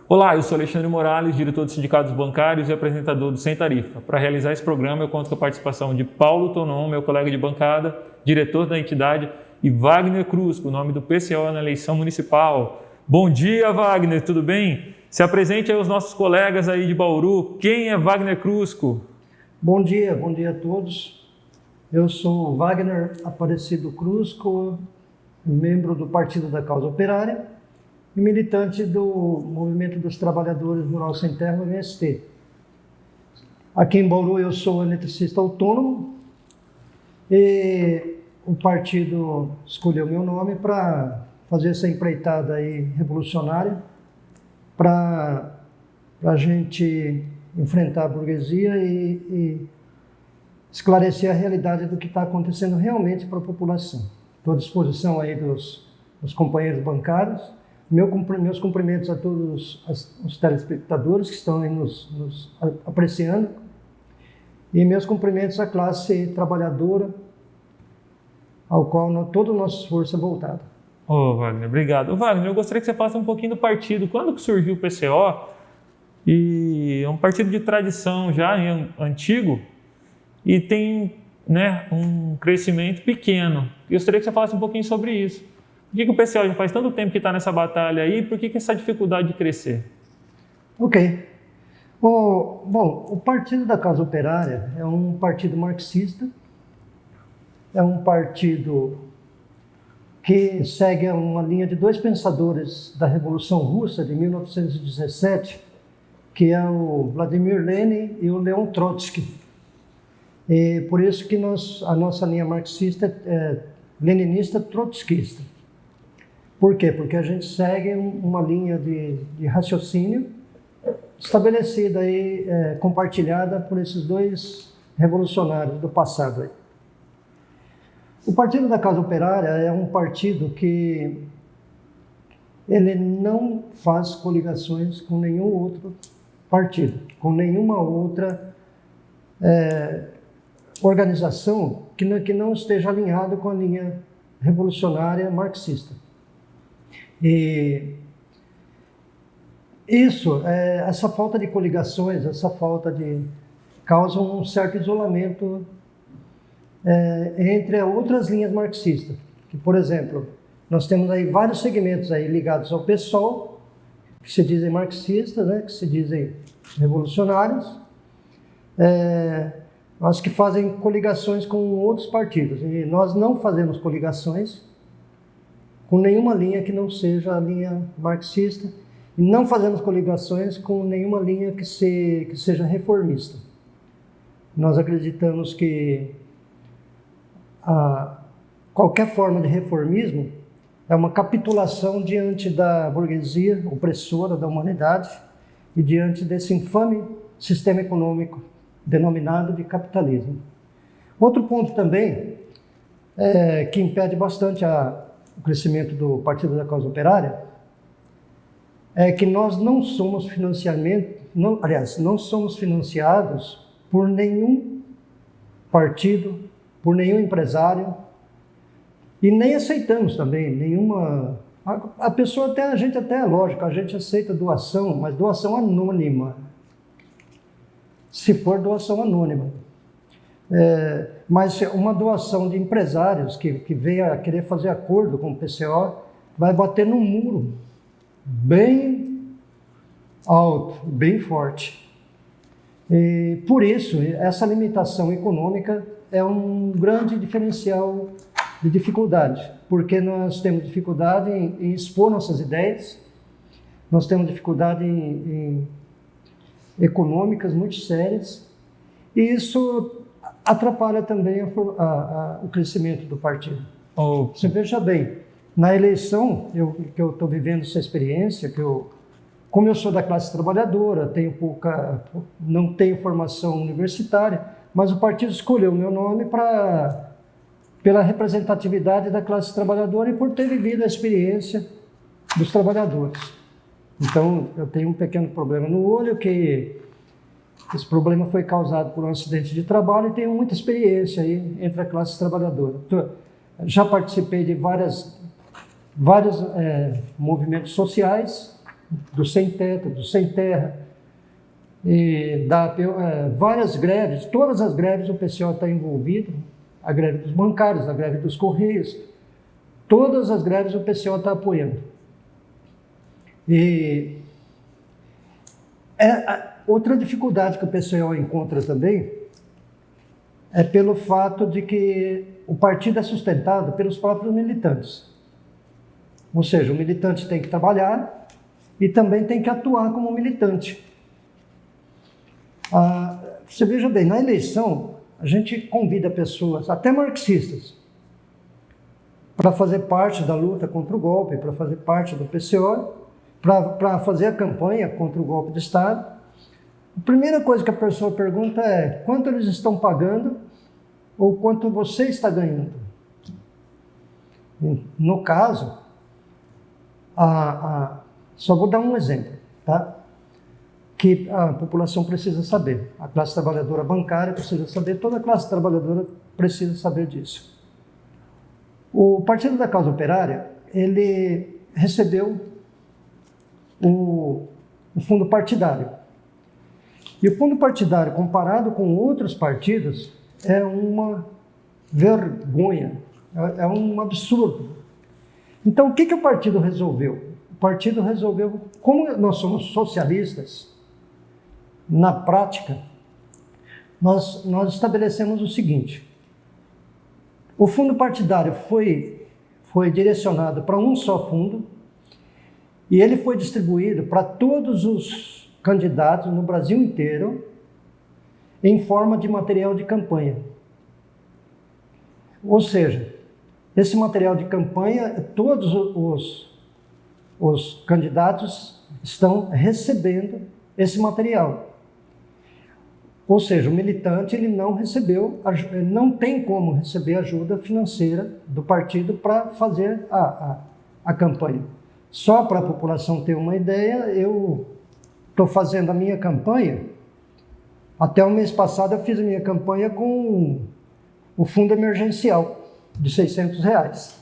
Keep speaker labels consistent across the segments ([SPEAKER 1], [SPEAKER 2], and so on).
[SPEAKER 1] Olá, eu sou Alexandre Morales, diretor dos sindicatos bancários e apresentador do Sem Tarifa. Para realizar esse programa, eu conto com a participação de Paulo Tonon, meu colega de bancada, diretor da entidade, e Wagner Cruz, com o nome do PCO na eleição municipal. Bom dia, Wagner, tudo bem? Se apresente aí aos nossos colegas aí de Bauru. Quem é Wagner Crusco?
[SPEAKER 2] Bom dia a todos. Eu sou Wagner Aparecido Crusco, membro do Partido da Causa Operária e militante do Movimento dos Trabalhadores Rural Sem Terra, MST. Aqui em Bauru eu sou eletricista autônomo e o partido escolheu meu nome para fazer essa empreitada aí revolucionária para a gente enfrentar a burguesia e esclarecer a realidade do que está acontecendo realmente para a população. Estou à disposição aí dos companheiros bancários. Meus cumprimentos a todos os telespectadores que estão aí nos apreciando e meus cumprimentos à classe trabalhadora, ao qual todo o nosso esforço é voltado.
[SPEAKER 1] Wagner, obrigado. Wagner, eu gostaria que você falasse um pouquinho do partido. Quando que surgiu o PCO? E é um partido de tradição já antigo e tem, né, um crescimento pequeno. Eu gostaria que você falasse um pouquinho sobre isso. Por que o PCO já faz tanto tempo que está nessa batalha aí? Por que essa dificuldade de crescer?
[SPEAKER 2] Ok. O Partido da Causa Operária é um partido marxista, é um partido que segue uma linha de dois pensadores da Revolução Russa de 1917, que é o Vladimir Lenin e o Leon Trotsky. E por isso que a nossa linha marxista é leninista trotskista. Por quê? Porque a gente segue uma linha de raciocínio estabelecida aí, compartilhada por esses dois revolucionários do passado aí. O Partido da Causa Operária é um partido que ele não faz coligações com nenhum outro partido, com nenhuma outra organização que não esteja alinhado com a linha revolucionária marxista. E essa falta de coligações, causa um certo isolamento entre outras linhas marxistas. Que, por exemplo, nós temos aí vários segmentos aí ligados ao PSOL, que se dizem marxistas, né, que se dizem revolucionários, mas que fazem coligações com outros partidos. E nós não fazemos coligações com nenhuma linha que não seja a linha marxista, e não fazemos coligações com nenhuma linha que seja reformista. Nós acreditamos que qualquer forma de reformismo é uma capitulação diante da burguesia opressora da humanidade e diante desse infame sistema econômico denominado de capitalismo. Outro ponto também que impede bastante o crescimento do Partido da Causa Operária é que nós não somos não somos financiados por nenhum partido, por nenhum empresário e nem aceitamos também nenhuma... A gente até é lógico, a gente aceita doação, mas doação anônima. Se for doação anônima. Mas uma doação de empresários que venha querer fazer acordo com o PCO vai bater num muro bem alto, bem forte. E por isso, essa limitação econômica é um grande diferencial de dificuldade, porque nós temos dificuldade em expor nossas ideias, nós temos dificuldade em econômicas muito sérias, e isso atrapalha também o crescimento do partido. Você veja bem, na eleição, que eu estou vivendo essa experiência, como eu sou da classe trabalhadora, não tenho formação universitária, mas o partido escolheu o meu nome pela representatividade da classe trabalhadora e por ter vivido a experiência dos trabalhadores. Então, eu tenho um pequeno problema no olho, que esse problema foi causado por um acidente de trabalho e tenho muita experiência aí entre a classe trabalhadora. Já participei de várias vários movimentos sociais, do sem teto, do sem terra, e várias greves, todas as greves o PCO está envolvido, a greve dos bancários, a greve dos Correios, todas as greves o PCO está apoiando. E outra dificuldade que o PCO encontra também é pelo fato de que o partido é sustentado pelos próprios militantes. Ou seja, o militante tem que trabalhar e também tem que atuar como militante. Você veja bem, na eleição, a gente convida pessoas, até marxistas, para fazer parte da luta contra o golpe, para fazer parte do PCO, para fazer a campanha contra o golpe de Estado. A primeira coisa que a pessoa pergunta é quanto eles estão pagando ou quanto você está ganhando. No caso, só vou dar um exemplo, tá? Que a população precisa saber. A classe trabalhadora bancária precisa saber, toda a classe trabalhadora precisa saber disso. O Partido da Causa Operária, ele recebeu o fundo partidário. E o fundo partidário, comparado com outros partidos, é uma vergonha, é um absurdo. Então, o que o partido resolveu? O partido resolveu, como nós somos socialistas, na prática, nós estabelecemos o seguinte: o fundo partidário foi direcionado para um só fundo e ele foi distribuído para todos os candidatos no Brasil inteiro em forma de material de campanha. Ou seja, esse material de campanha, todos os candidatos estão recebendo esse material. Ou seja, o militante ele não tem como receber ajuda financeira do partido para fazer a campanha. Só para a população ter uma ideia, eu estou fazendo a minha campanha, até o mês passado eu fiz a minha campanha com o fundo emergencial de R$600.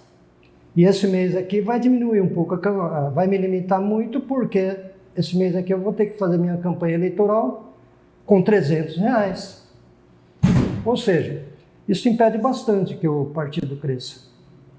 [SPEAKER 2] E esse mês aqui vai diminuir um pouco, vai me limitar muito, porque esse mês aqui eu vou ter que fazer minha campanha eleitoral com R$300. Ou seja, isso impede bastante que o partido cresça.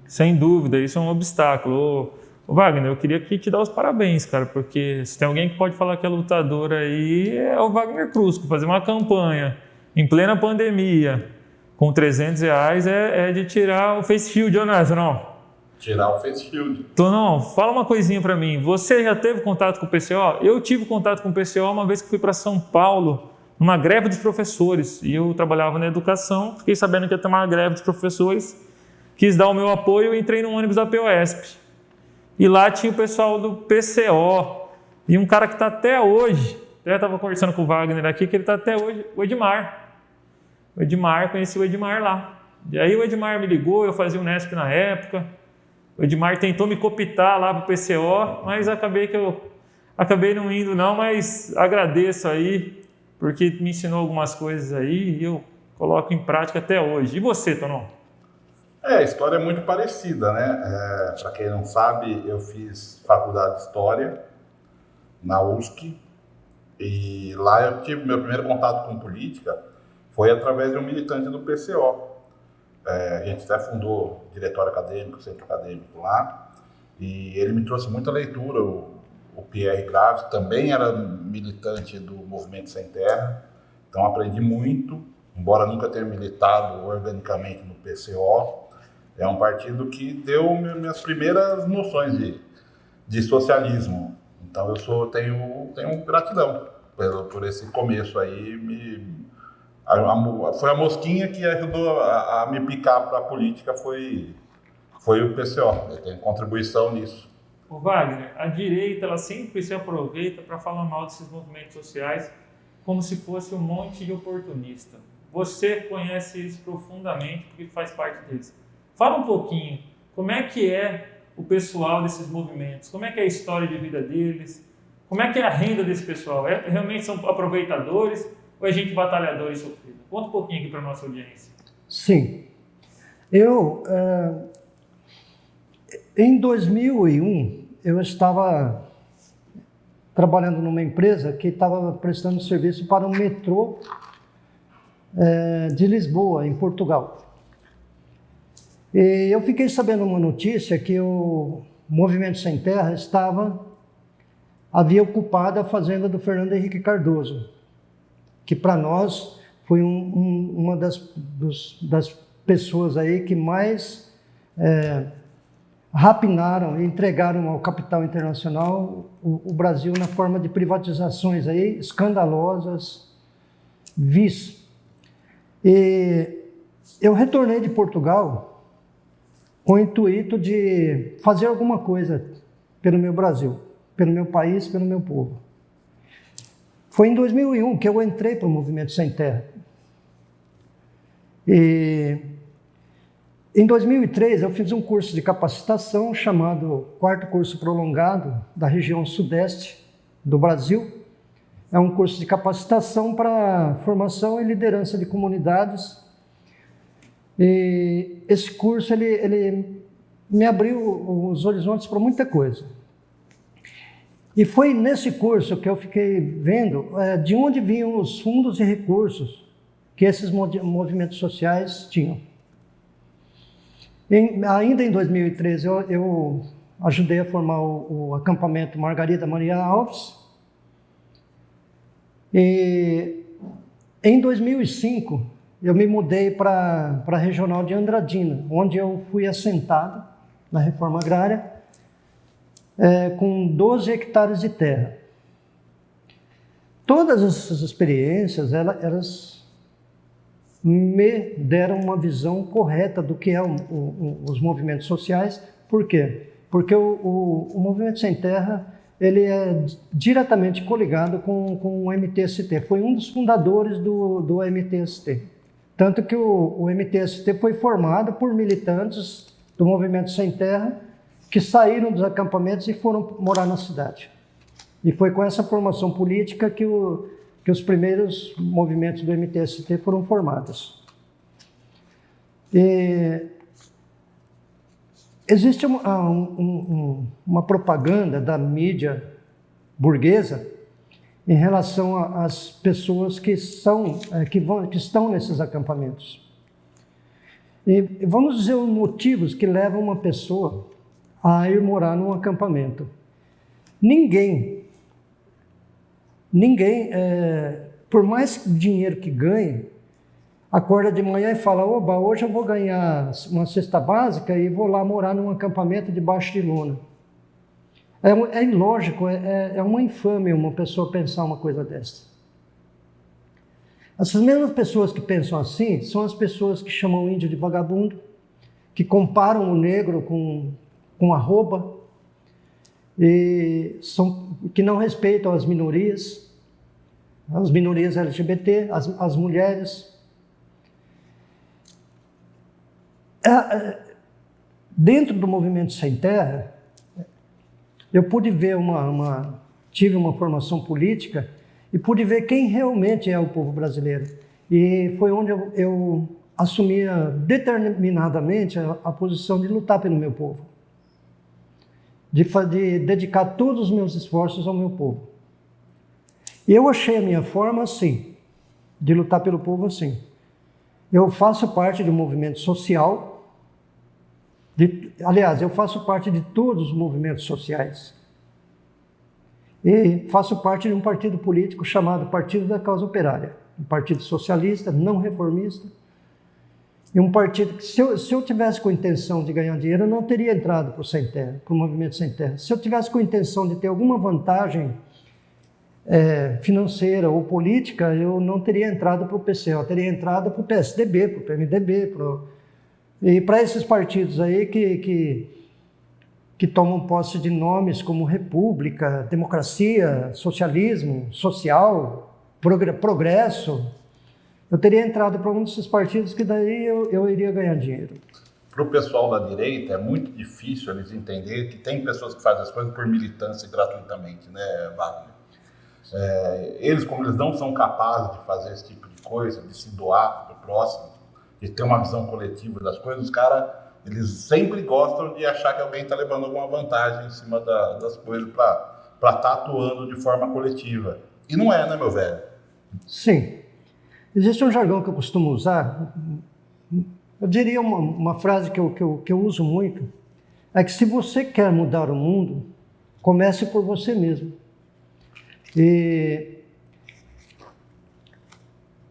[SPEAKER 1] Sem dúvida, isso é um obstáculo. Ô Wagner, eu queria aqui te dar os parabéns, cara, porque se tem alguém que pode falar que é lutador aí, é o Wagner Crusco. Fazer uma campanha em plena pandemia com R$300 é de tirar o face shield, honesto, não?
[SPEAKER 3] Tirar o face shield.
[SPEAKER 1] Tonão, fala uma coisinha para mim. Você já teve contato com o PCO? Eu tive contato com o PCO uma vez que fui para São Paulo, numa greve dos professores. E eu trabalhava na educação, fiquei sabendo que ia ter uma greve dos professores, quis dar o meu apoio e entrei no ônibus da POSP. E lá tinha o pessoal do PCO. E um cara que está até hoje, eu estava conversando com o Wagner aqui, que ele está até hoje, o Edmar. O Edmar, conheci o Edmar lá. E aí o Edmar me ligou, eu fazia o Nesp na época. O Edmar tentou me cooptar lá para o PCO, mas acabei não indo não, mas agradeço aí, porque me ensinou algumas coisas aí e eu coloco em prática até hoje. E você, Tonão?
[SPEAKER 3] A história é muito parecida, né? Para quem não sabe, eu fiz faculdade de História na USC e lá eu tive meu primeiro contato com política, foi através de um militante do PCO. A gente até fundou o diretório acadêmico, centro acadêmico lá, e ele me trouxe muita leitura. O Pierre Graves também era militante do Movimento Sem Terra, então aprendi muito, embora nunca tenha militado organicamente no PCO. É um partido que deu minhas primeiras noções de socialismo. Então eu tenho gratidão por esse começo aí. Foi a mosquinha que ajudou a me picar para a política, foi o PCO. Tem contribuição nisso.
[SPEAKER 1] Ô Wagner, a direita ela sempre se aproveita para falar mal desses movimentos sociais como se fosse um monte de oportunista. Você conhece eles profundamente porque faz parte deles. Fala um pouquinho, como é que é o pessoal desses movimentos? Como é que é a história de vida deles? Como é que é a renda desse pessoal? Realmente são aproveitadores ou é gente batalhadora e sofrida? Conta um pouquinho aqui para a nossa audiência.
[SPEAKER 2] Sim. Em 2001, eu estava trabalhando numa empresa que estava prestando serviço para o metrô de Lisboa, em Portugal. E eu fiquei sabendo uma notícia que o Movimento Sem Terra havia ocupado a fazenda do Fernando Henrique Cardoso, que para nós foi uma das pessoas aí que mais rapinaram e entregaram ao capital internacional o Brasil na forma de privatizações aí escandalosas, vis. E eu retornei de Portugal com o intuito de fazer alguma coisa pelo meu Brasil, pelo meu país, pelo meu povo. Foi em 2001 que eu entrei para o Movimento Sem Terra. E em 2003 eu fiz um curso de capacitação chamado Quarto Curso Prolongado da região sudeste do Brasil. É um curso de capacitação para formação e liderança de comunidades. E esse curso ele me abriu os horizontes para muita coisa. E foi nesse curso que eu fiquei vendo de onde vinham os fundos e recursos que esses movimentos sociais tinham. Ainda em 2013, eu ajudei a formar o acampamento Margarida Maria Alves. E em 2005, eu me mudei para a regional de Andradina, onde eu fui assentado na reforma agrária, com 12 hectares de terra. Todas essas experiências, elas me deram uma visão correta do que é os movimentos sociais. Por quê? Porque o Movimento Sem Terra ele é diretamente coligado com o MTST. Foi um dos fundadores do MTST. Tanto que o MTST foi formado por militantes do Movimento Sem Terra que saíram dos acampamentos e foram morar na cidade. E foi com essa formação política que os primeiros movimentos do MTST foram formados. E existe uma propaganda da mídia burguesa em relação às pessoas que estão nesses acampamentos. E vamos dizer os motivos que levam uma pessoa a ir morar num acampamento. Ninguém, por mais dinheiro que ganhe, acorda de manhã e fala: oba, hoje eu vou ganhar uma cesta básica e vou lá morar num acampamento debaixo de lona. É ilógico, é uma infâmia uma pessoa pensar uma coisa dessa. Essas mesmas pessoas que pensam assim são as pessoas que chamam o índio de vagabundo, que comparam o negro com arroba, que não respeitam as minorias LGBT, as mulheres. Dentro do Movimento Sem Terra, eu pude ver tive uma formação política e pude ver quem realmente é o povo brasileiro. E foi onde eu assumia determinadamente a posição de lutar pelo meu povo, de dedicar todos os meus esforços ao meu povo. E eu achei a minha forma assim, de lutar pelo povo assim. Eu faço parte de um movimento social. Aliás, eu faço parte de todos os movimentos sociais. E faço parte de um partido político chamado Partido da Causa Operária. Um partido socialista, não reformista. E um partido que, se eu tivesse com a intenção de ganhar dinheiro, eu não teria entrado para o Movimento Sem Terra. Se eu tivesse com a intenção de ter alguma vantagem financeira ou política, eu não teria entrado para o PC, eu teria entrado para o PSDB, para o PMDB, e para esses partidos aí que tomam posse de nomes como República, Democracia, Socialismo, Social, Progresso, eu teria entrado para um desses partidos que daí eu iria ganhar dinheiro.
[SPEAKER 3] Para o pessoal da direita é muito difícil eles entenderem que tem pessoas que fazem as coisas por militância gratuitamente, né, Wagner? Eles, como eles não são capazes de fazer esse tipo de coisa, de se doar para o próximo, de ter uma visão coletiva das coisas, os caras Eles sempre gostam de achar que alguém está levando alguma vantagem em cima das coisas para estar atuando de forma coletiva. E não é, né, meu velho?
[SPEAKER 2] Sim. Existe um jargão que eu costumo usar, eu diria uma frase que eu uso muito, é que se você quer mudar o mundo, comece por você mesmo. E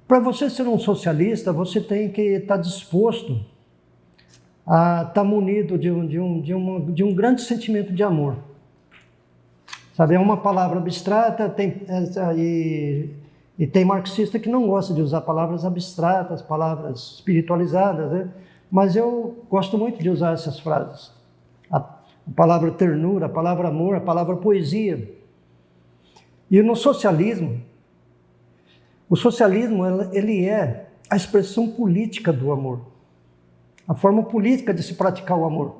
[SPEAKER 2] para você ser um socialista, você tem que estar disposto a estar munido de um grande sentimento de amor. Sabe, é uma palavra abstrata, e tem marxista que não gosta de usar palavras abstratas, palavras espiritualizadas, né? Mas eu gosto muito de usar essas frases. A palavra ternura, a palavra amor, a palavra poesia. E no socialismo, o socialismo ele é a expressão política do amor. A forma política de se praticar o amor.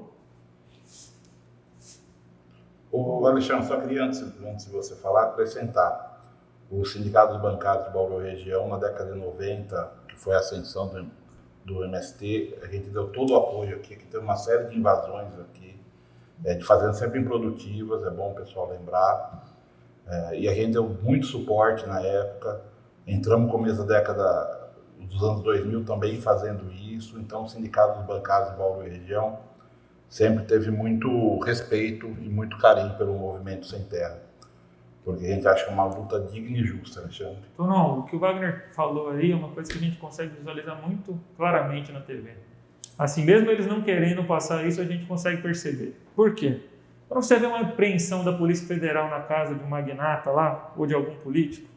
[SPEAKER 3] O Alexandre, só queria, antes de você falar, acrescentar. Os sindicatos bancários de Bauru região, na década de 90, que foi a ascensão do MST, a gente deu todo o apoio aqui, que tem uma série de invasões aqui, de fazendas sempre improdutivas, é bom o pessoal lembrar. E a gente deu muito suporte na época. Entramos no começo da década dos anos 2000 também fazendo isso. Então, os sindicatos bancários de Bauru região sempre teve muito respeito e muito carinho pelo movimento sem terra. Porque a gente acha que é uma luta digna e justa, Alexandre.
[SPEAKER 1] Então, não, o que o Wagner falou aí é uma coisa que a gente consegue visualizar muito claramente na TV. Assim, mesmo eles não querendo passar isso, a gente consegue perceber. Por quê? Quando você vê uma apreensão da Polícia Federal na casa de um magnata lá, ou de algum político,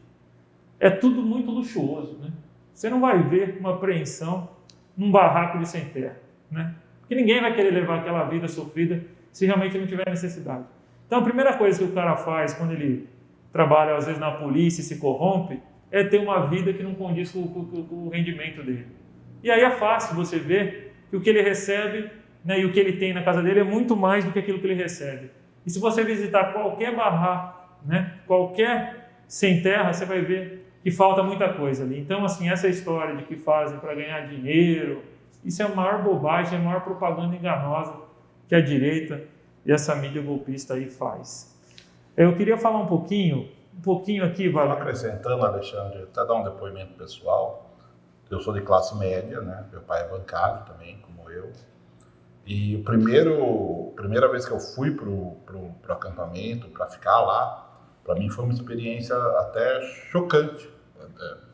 [SPEAKER 1] é tudo muito luxuoso, né? Você não vai ver uma apreensão num barraco de sem terra, né? Porque ninguém vai querer levar aquela vida sofrida se realmente não tiver necessidade. Então, a primeira coisa que o cara faz quando ele trabalha, às vezes, na polícia e se corrompe, é ter uma vida que não condiz com o rendimento dele. E aí é fácil você ver que o que ele recebe, né, e o que ele tem na casa dele é muito mais do que aquilo que ele recebe. E se você visitar qualquer barraco, né, qualquer sem terra, você vai ver que falta muita coisa ali. Então, assim, essa história de que fazem para ganhar dinheiro, isso é a maior bobagem, é a maior propaganda enganosa que a direita e essa mídia golpista aí faz. Eu queria falar um pouquinho aqui,
[SPEAKER 3] Só acrescentando, Alexandre, até dar um depoimento pessoal. Eu sou de classe média, né? Meu pai é bancário também, como eu. E a primeira vez que eu fui pro acampamento, para ficar lá, para mim foi uma experiência até chocante,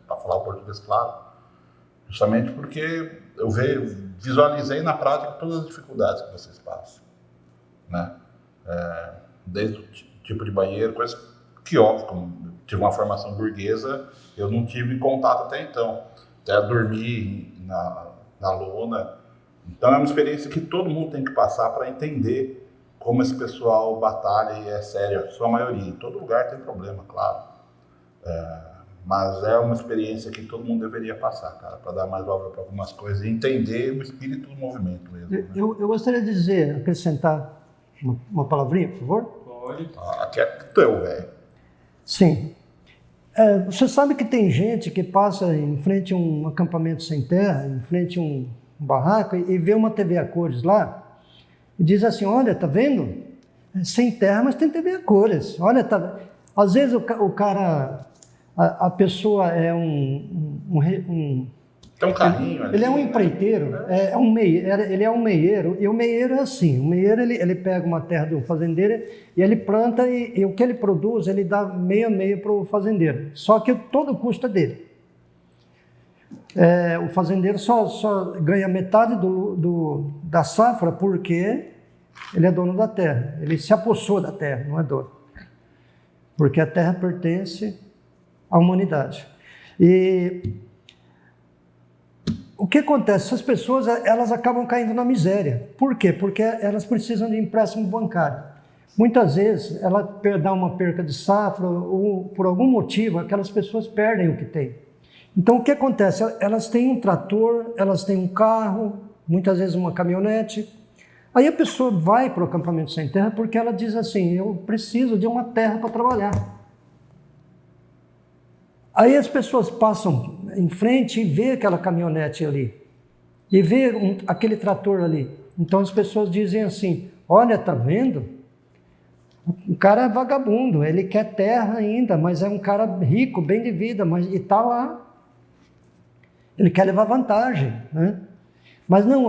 [SPEAKER 3] para falar o português claro. Justamente porque eu visualizei na prática todas as dificuldades que vocês passam, né? Desde o tipo de banheiro, coisa que, óbvio, como tive uma formação burguesa, eu não tive contato até então. Até dormir na lona. Então é uma experiência que todo mundo tem que passar para entender como esse pessoal batalha e é sério, a sua maioria. Em todo lugar tem problema, claro. Mas é uma experiência que todo mundo deveria passar, cara, para dar mais valor para algumas coisas e entender o espírito do movimento mesmo. Né?
[SPEAKER 2] Eu gostaria de dizer, acrescentar uma palavrinha, por favor?
[SPEAKER 1] Pode.
[SPEAKER 3] Aqui é teu, velho.
[SPEAKER 2] Sim. Você sabe que tem gente que passa em frente a um acampamento sem terra, em frente a um barraco, e vê uma TV a cores lá, e diz assim, olha, tá vendo? Sem terra, mas tem TV a cores. Olha, tá... Às vezes o cara, a pessoa é
[SPEAKER 3] Tem um carrinho ali.
[SPEAKER 2] ele é um empreiteiro, ele é um meieiro, e o meieiro é assim, o meieiro ele pega uma terra de um fazendeiro e ele planta e o que ele produz, ele dá meio a meio para o fazendeiro, só que todo o custo é dele. O fazendeiro só ganha metade da safra porque ele é dono da terra, ele se apossou da terra, não é dono, porque a terra pertence à humanidade. E o que acontece? Essas pessoas, elas acabam caindo na miséria. Por quê? Porque elas precisam de empréstimo bancário. Muitas vezes, ela dá uma perca de safra ou, por algum motivo, aquelas pessoas perdem o que têm. Então, o que acontece? Elas têm um trator, elas têm um carro, muitas vezes uma caminhonete. Aí a pessoa vai para o acampamento sem terra porque ela diz assim, eu preciso de uma terra para trabalhar. Aí as pessoas passam em frente e vê aquela caminhonete ali, e vê aquele trator ali. Então as pessoas dizem assim, olha, tá vendo? O cara é vagabundo, ele quer terra ainda, mas é um cara rico, bem de vida, mas e tá lá. Ele quer levar vantagem, né? Mas não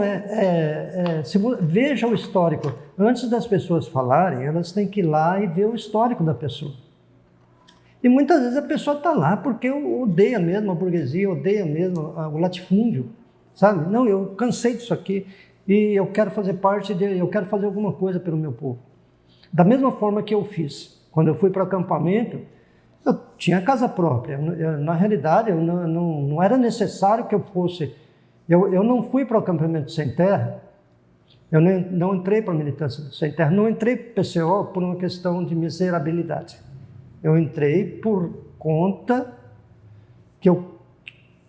[SPEAKER 2] veja o histórico. Antes das pessoas falarem, elas têm que ir lá e ver o histórico da pessoa. E muitas vezes a pessoa está lá porque odeia mesmo a burguesia, odeia mesmo o latifúndio, sabe? Não, eu cansei disso aqui e eu quero fazer parte dele, eu quero fazer alguma coisa pelo meu povo. Da mesma forma que eu fiz. Quando eu fui para o acampamento, eu tinha casa própria. Na realidade, não era necessário que eu fosse. Eu não fui para o acampamento sem terra, eu não entrei para a militância sem terra, não entrei para o PCO por uma questão de miserabilidade. Eu entrei por conta que eu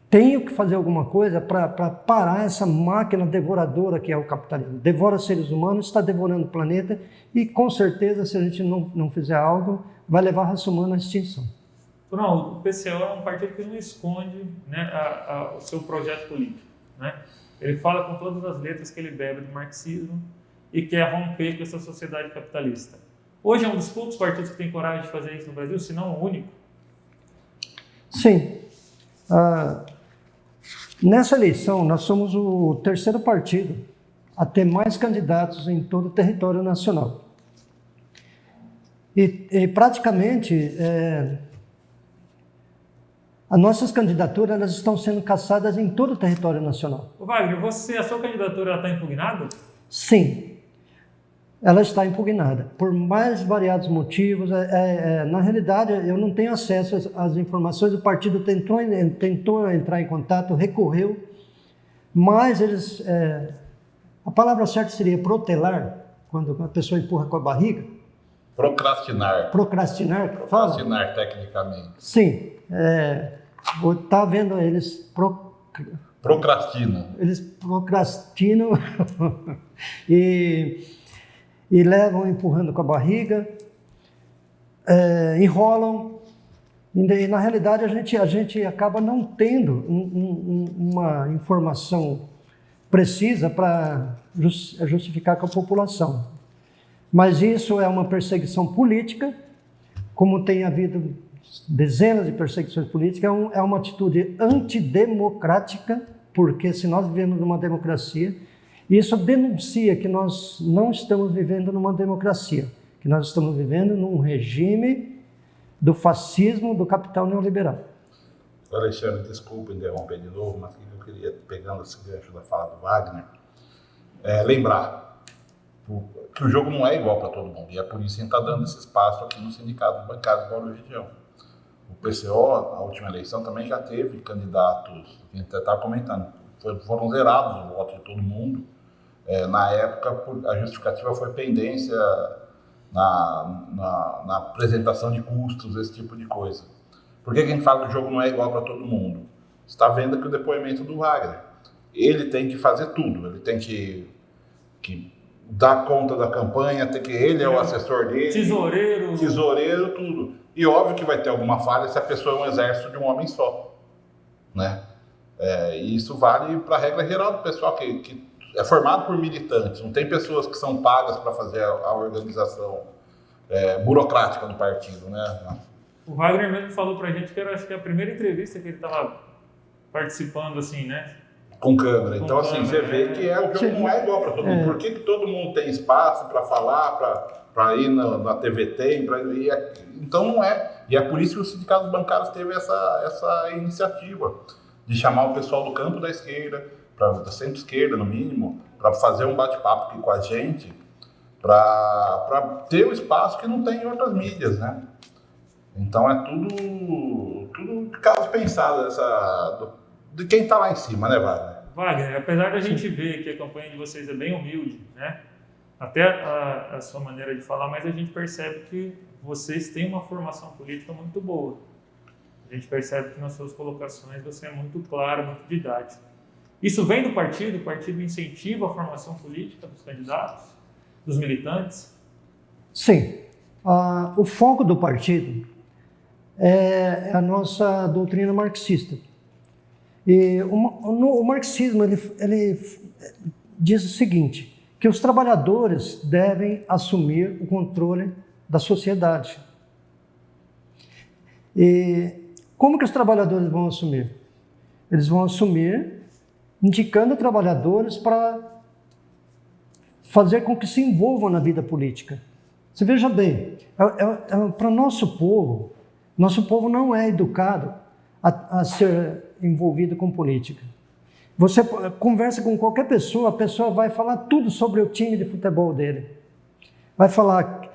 [SPEAKER 2] tenho que fazer alguma coisa para parar essa máquina devoradora que é o capitalismo. Devora seres humanos, está devorando o planeta e, com certeza, se a gente não fizer algo, vai levar a raça humana à extinção.
[SPEAKER 1] Não, o PCO é um partido que não esconde, né, o seu projeto político, né? Ele fala com todas as letras que ele bebe do marxismo e quer romper com essa sociedade capitalista. Hoje é um dos poucos partidos que tem coragem de fazer isso no Brasil, se não o único.
[SPEAKER 2] Sim. Nessa eleição, nós somos o terceiro partido a ter mais candidatos em todo o território nacional. E praticamente, as nossas candidaturas elas estão sendo caçadas em todo o território nacional.
[SPEAKER 1] Ô Wagner, a sua candidatura está impugnada?
[SPEAKER 2] Sim. Ela está impugnada, por mais variados motivos. Na realidade, eu não tenho acesso às informações, o partido tentou entrar em contato, recorreu, mas eles... a palavra certa seria protelar, quando a pessoa empurra com a barriga.
[SPEAKER 3] Procrastinar.
[SPEAKER 2] Procrastinar,
[SPEAKER 3] Procrastinar, tecnicamente.
[SPEAKER 2] Sim. Está vendo, eles...
[SPEAKER 3] Procrastinam.
[SPEAKER 2] Eles procrastinam e levam empurrando com a barriga, enrolam, e na realidade a gente acaba não tendo uma informação precisa para justificar com a população. Mas isso é uma perseguição política, como tem havido dezenas de perseguições políticas, é uma atitude antidemocrática, porque se nós vivemos numa democracia, isso denuncia que nós não estamos vivendo numa democracia, que nós estamos vivendo num regime do fascismo, do capital neoliberal.
[SPEAKER 3] Alexandre, desculpa interromper de novo, mas eu queria, pegando esse gancho da fala do Wagner, lembrar que o jogo não é igual para todo mundo, e é por isso que a gente está dando esse espaço aqui no Sindicato Bancário da Região. O PCO, na última eleição, também já teve candidatos, a gente até estava comentando, foram zerados o voto de todo mundo. Na época, a justificativa foi pendência na apresentação de custos, esse tipo de coisa. Por que a gente fala que o jogo não é igual para todo mundo? Você está vendo aqui o depoimento do Wagner. Ele tem que fazer tudo, ele tem que dar conta da campanha, ele é o assessor dele. Tesoureiro, tudo. E óbvio que vai ter alguma falha se a pessoa é um exército de um homem só, né? E isso vale para a regra geral do pessoal que é formado por militantes. Não tem pessoas que são pagas para fazer a organização burocrática do partido, né?
[SPEAKER 1] O Wagner mesmo falou para a gente que era, acho que a primeira entrevista que ele estava participando, assim, né?
[SPEAKER 3] Com câmera. Então, assim, você vê que o jogo não é igual para todo mundo. Por que todo mundo tem espaço para falar, para ir na TVT? Então, não é. E é por isso que o Sindicato dos Bancários teve essa iniciativa de chamar o pessoal do campo da esquerda, da centro-esquerda, no mínimo, para fazer um bate-papo aqui com a gente, para ter o espaço que não tem em outras mídias, né? Então, é tudo caso pensado de quem está lá em cima, né, Wagner?
[SPEAKER 1] Wagner, apesar da gente ver que a campanha de vocês é bem humilde, né? Até a sua maneira de falar, mas a gente percebe que vocês têm uma formação política muito boa. A gente percebe que nas suas colocações você é muito claro, muito didático. Isso vem do partido? O partido incentiva a formação política dos candidatos, dos militantes?
[SPEAKER 2] Sim. O foco do partido é a nossa doutrina marxista. E o marxismo ele diz o seguinte, que os trabalhadores devem assumir o controle da sociedade. E como que os trabalhadores vão assumir? Eles vão assumir indicando trabalhadores para fazer com que se envolvam na vida política. Você veja bem, para o nosso povo não é educado a ser envolvido com política. Você conversa com qualquer pessoa, a pessoa vai falar tudo sobre o time de futebol dele. Vai falar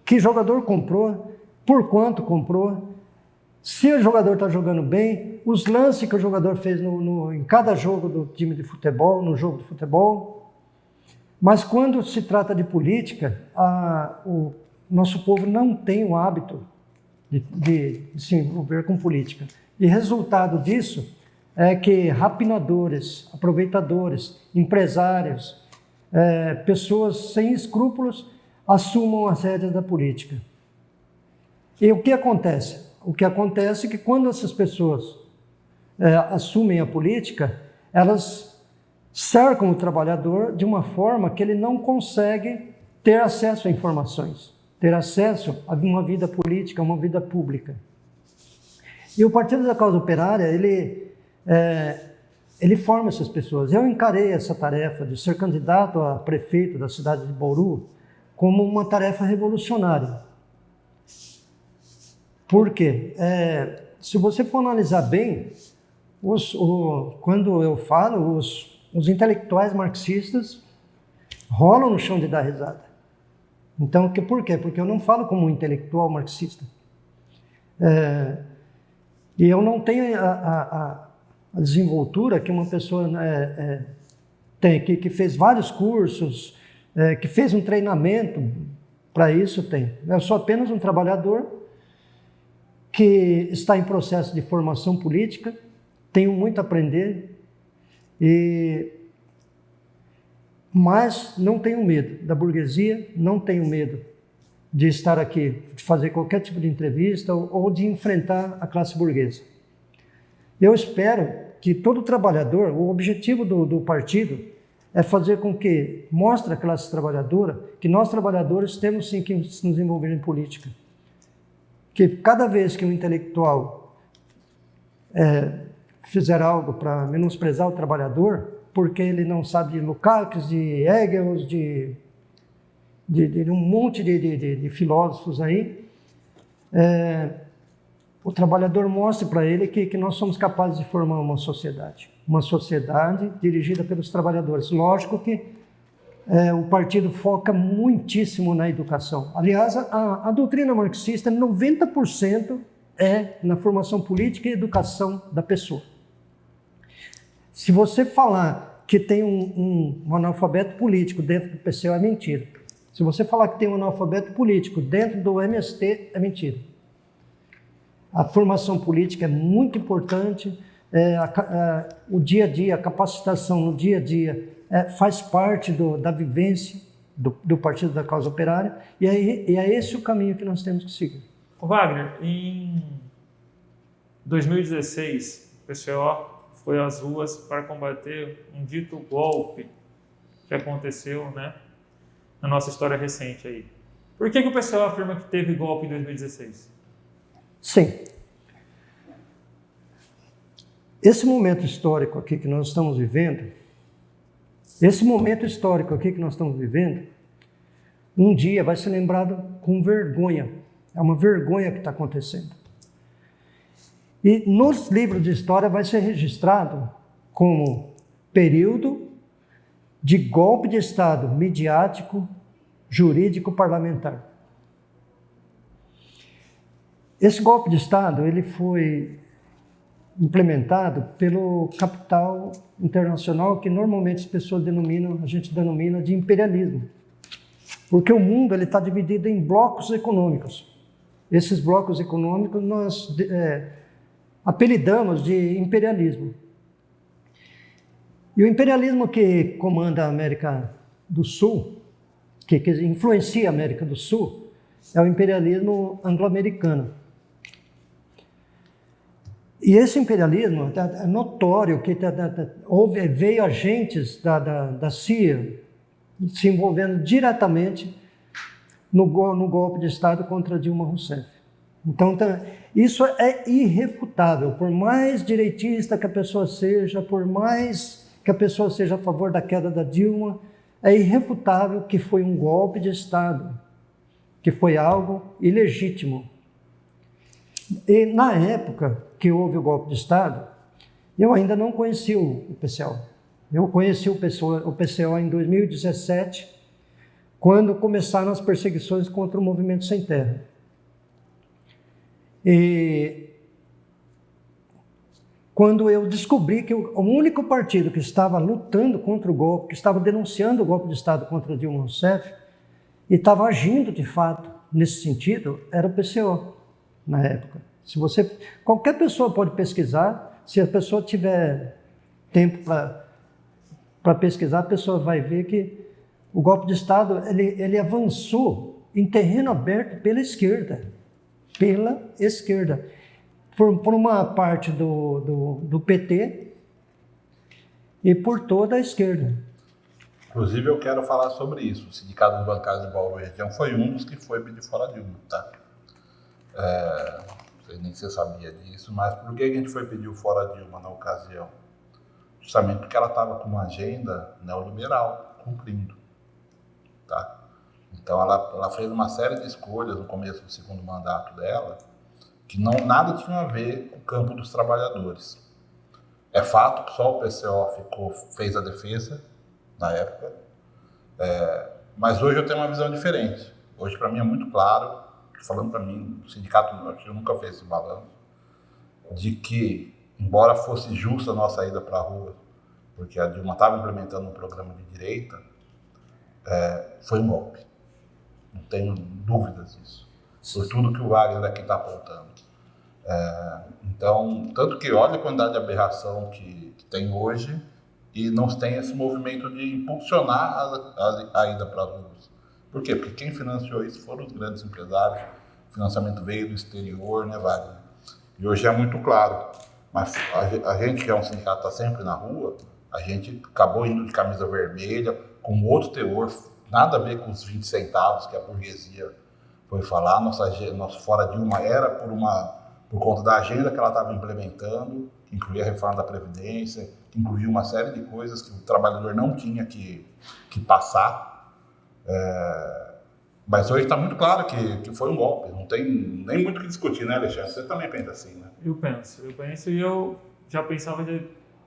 [SPEAKER 2] que jogador comprou, por quanto comprou, se o jogador está jogando bem, os lances que o jogador fez em cada jogo do time de futebol, no jogo de futebol. Mas quando se trata de política, o nosso povo não tem o hábito de se envolver com política. E resultado disso é que rapinadores, aproveitadores, empresários, pessoas sem escrúpulos assumam as rédeas da política. E o que acontece? O que acontece é que quando essas pessoas assumem a política, elas cercam o trabalhador de uma forma que ele não consegue ter acesso a informações, ter acesso a uma vida política, a uma vida pública. E o Partido da Causa Operária, ele forma essas pessoas. Eu encarei essa tarefa de ser candidato a prefeito da cidade de Bauru como uma tarefa revolucionária. Por quê? Se você for analisar bem, quando eu falo, os intelectuais marxistas rolam no chão de dar risada. Então, por quê? Porque eu não falo como um intelectual marxista. E eu não tenho a desenvoltura que uma pessoa tem, que fez vários cursos, que fez um treinamento para isso, tem. Eu sou apenas um trabalhador que está em processo de formação política, tenho muito a aprender, mas não tenho medo da burguesia, não tenho medo de estar aqui, de fazer qualquer tipo de entrevista ou de enfrentar a classe burguesa. Eu espero que todo trabalhador, o objetivo do partido é fazer com que mostre à classe trabalhadora que nós trabalhadores temos sim que nos envolver em política. Que cada vez que um intelectual fizer algo para menosprezar o trabalhador, porque ele não sabe de Lukács, de Engels, de um monte de filósofos aí, o trabalhador mostre para ele que nós somos capazes de formar uma sociedade dirigida pelos trabalhadores. Lógico que o partido foca muitíssimo na educação. Aliás, a doutrina marxista, 90% é na formação política e educação da pessoa. Se você falar que tem um analfabeto político dentro do PCO, é mentira. Se você falar que tem um analfabeto político dentro do MST, é mentira. A formação política é muito importante, o dia a dia, a capacitação no dia a dia, faz parte da vivência do Partido da Causa Operária, e é esse o caminho que nós temos que seguir.
[SPEAKER 1] Ô Wagner, em 2016, o PCO foi às ruas para combater um dito golpe que aconteceu, né, na nossa história recente aí. Por que o PCO afirma que teve golpe em 2016?
[SPEAKER 2] Sim. Esse momento histórico aqui que nós estamos vivendo, um dia vai ser lembrado com vergonha. É uma vergonha que está acontecendo. E nos livros de história vai ser registrado como período de golpe de Estado midiático, jurídico, parlamentar. Esse golpe de Estado ele foi implementado pelo capital internacional, que normalmente as pessoas a gente denomina de imperialismo. Porque o mundo está dividido em blocos econômicos. Esses blocos econômicos nós apelidamos de imperialismo. E o imperialismo que comanda a América do Sul, que influencia a América do Sul, é o imperialismo anglo-americano. E esse imperialismo é notório que veio agentes da CIA, se envolvendo diretamente no golpe de Estado contra Dilma Rousseff. Então, isso é irrefutável. Por mais direitista que a pessoa seja, por mais que a pessoa seja a favor da queda da Dilma, é irrefutável que foi um golpe de Estado, que foi algo ilegítimo. E na época que houve o golpe de Estado, eu ainda não conhecia o PCO. Eu conheci o PCO em 2017, quando começaram as perseguições contra o Movimento Sem Terra. E quando eu descobri que o único partido que estava lutando contra o golpe, que estava denunciando o golpe de Estado contra Dilma Rousseff, e estava agindo de fato nesse sentido, era o PCO, na época. Qualquer pessoa pode pesquisar, se a pessoa tiver tempo para pesquisar, a pessoa vai ver que o golpe de Estado ele avançou em terreno aberto pela esquerda, por uma parte do PT e por toda a esquerda.
[SPEAKER 3] Inclusive, eu quero falar sobre isso. O Sindicato dos Bancários de Bauru e Região foi um dos que foi pedir fora Dilma, tá? Não sei nem se você sabia disso, mas por que a gente foi pedir o fora Dilma na ocasião? Justamente porque ela estava com uma agenda neoliberal cumprindo, tá? Então, ela fez uma série de escolhas no começo do segundo mandato dela que nada tinha a ver com o campo dos trabalhadores. É fato que só o PCO fez a defesa na época, mas hoje eu tenho uma visão diferente. Hoje, para mim, é muito claro, falando para mim, o sindicato eu nunca fez esse balanço, de que, embora fosse justa a nossa ida para a rua, porque a Dilma estava implementando um programa de direita, foi um golpe. Não tenho dúvidas disso. Por tudo que o Wagner aqui está apontando. Então, tanto que olha a quantidade de aberração que tem hoje e não tem esse movimento de impulsionar a ida para as ruas. Por quê? Porque quem financiou isso foram os grandes empresários, o financiamento veio do exterior, né, Wagner? E hoje é muito claro. Mas a gente que é um sindicato que está sempre na rua, a gente acabou indo de camisa vermelha, com outro teor, nada a ver com os 20 centavos que a burguesia foi falar. Nosso fora Dilma era por conta da agenda que ela estava implementando, que incluía a reforma da Previdência, que incluía uma série de coisas que o trabalhador não tinha que passar. Mas hoje está muito claro que foi um golpe, não tem nem muito o que discutir, né, Alexandre? Você também pensa assim, né?
[SPEAKER 1] Eu penso e eu já pensava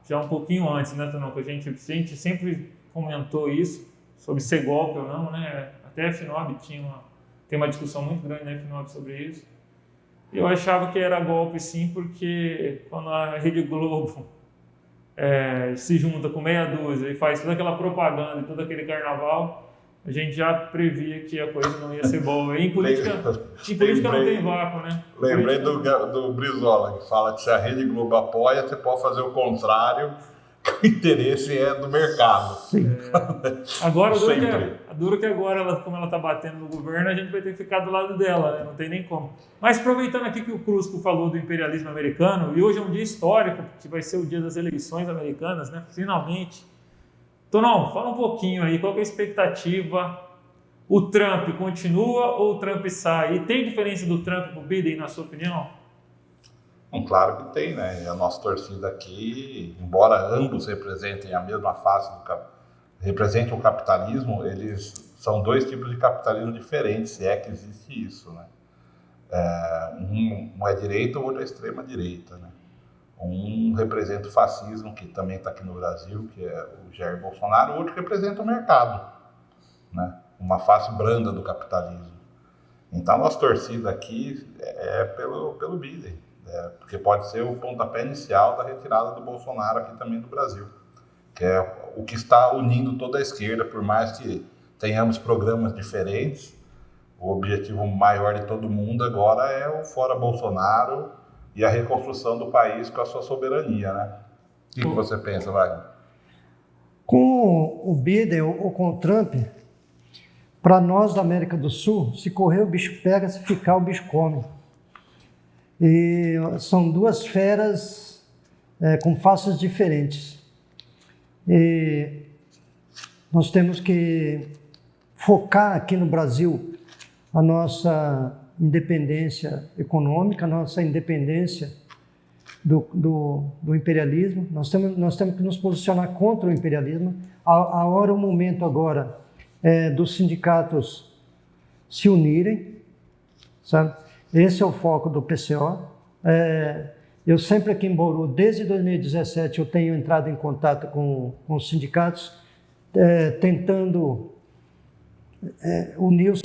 [SPEAKER 1] já um pouquinho antes, né, Tonão? Que a gente sempre comentou isso, sobre ser golpe ou não, né? Até a FNOB tem uma discussão muito grande na FNOB sobre isso. Eu achava que era golpe sim, porque quando a Rede Globo se junta com meia dúzia e faz toda aquela propaganda e todo aquele carnaval, a gente já previa que a coisa não ia ser boa. E em política não tem vácuo, né?
[SPEAKER 3] Lembrei do Brizola, que fala que se a Rede Globo apoia, você pode fazer o contrário, que o interesse é do mercado.
[SPEAKER 2] Sim.
[SPEAKER 1] Agora, duro que agora, como ela está batendo no governo, a gente vai ter que ficar do lado dela, né? Não tem nem como. Mas aproveitando aqui que o Crusco falou do imperialismo americano, e hoje é um dia histórico, que vai ser o dia das eleições americanas, né? Finalmente. Tonão, fala um pouquinho aí, qual que é a expectativa? O Trump continua ou o Trump sai? E tem diferença do Trump para o Biden, na sua opinião?
[SPEAKER 3] Claro que tem, né? E a nossa torcida aqui, embora ambos representem a mesma face representam o capitalismo, eles são dois tipos de capitalismo diferentes, se é que existe isso, né? Um é direita, o outro é extrema direita, né? Um representa o fascismo, que também está aqui no Brasil, que é o Jair Bolsonaro, o outro representa o mercado, né? Uma face branda do capitalismo. Então, a nossa torcida aqui é pelo Biden, porque pode ser o pontapé inicial da retirada do Bolsonaro aqui também do Brasil, que é o que está unindo toda a esquerda, por mais que tenhamos programas diferentes, o objetivo maior de todo mundo agora é o fora Bolsonaro e a reconstrução do país com a sua soberania, né? O que você pensa, Wagner?
[SPEAKER 2] Com o Biden ou com o Trump, para nós da América do Sul, se correr o bicho pega, se ficar o bicho come. E são duas feras com faces diferentes. E Nós temos que focar aqui no Brasil a nossa independência econômica, a nossa independência do imperialismo. Nós temos que nos posicionar contra o imperialismo. O momento agora é dos sindicatos se unirem, sabe? Esse é o foco do PCO. Eu sempre aqui em Bauru, desde 2017, eu tenho entrado em contato com os sindicatos, tentando unir os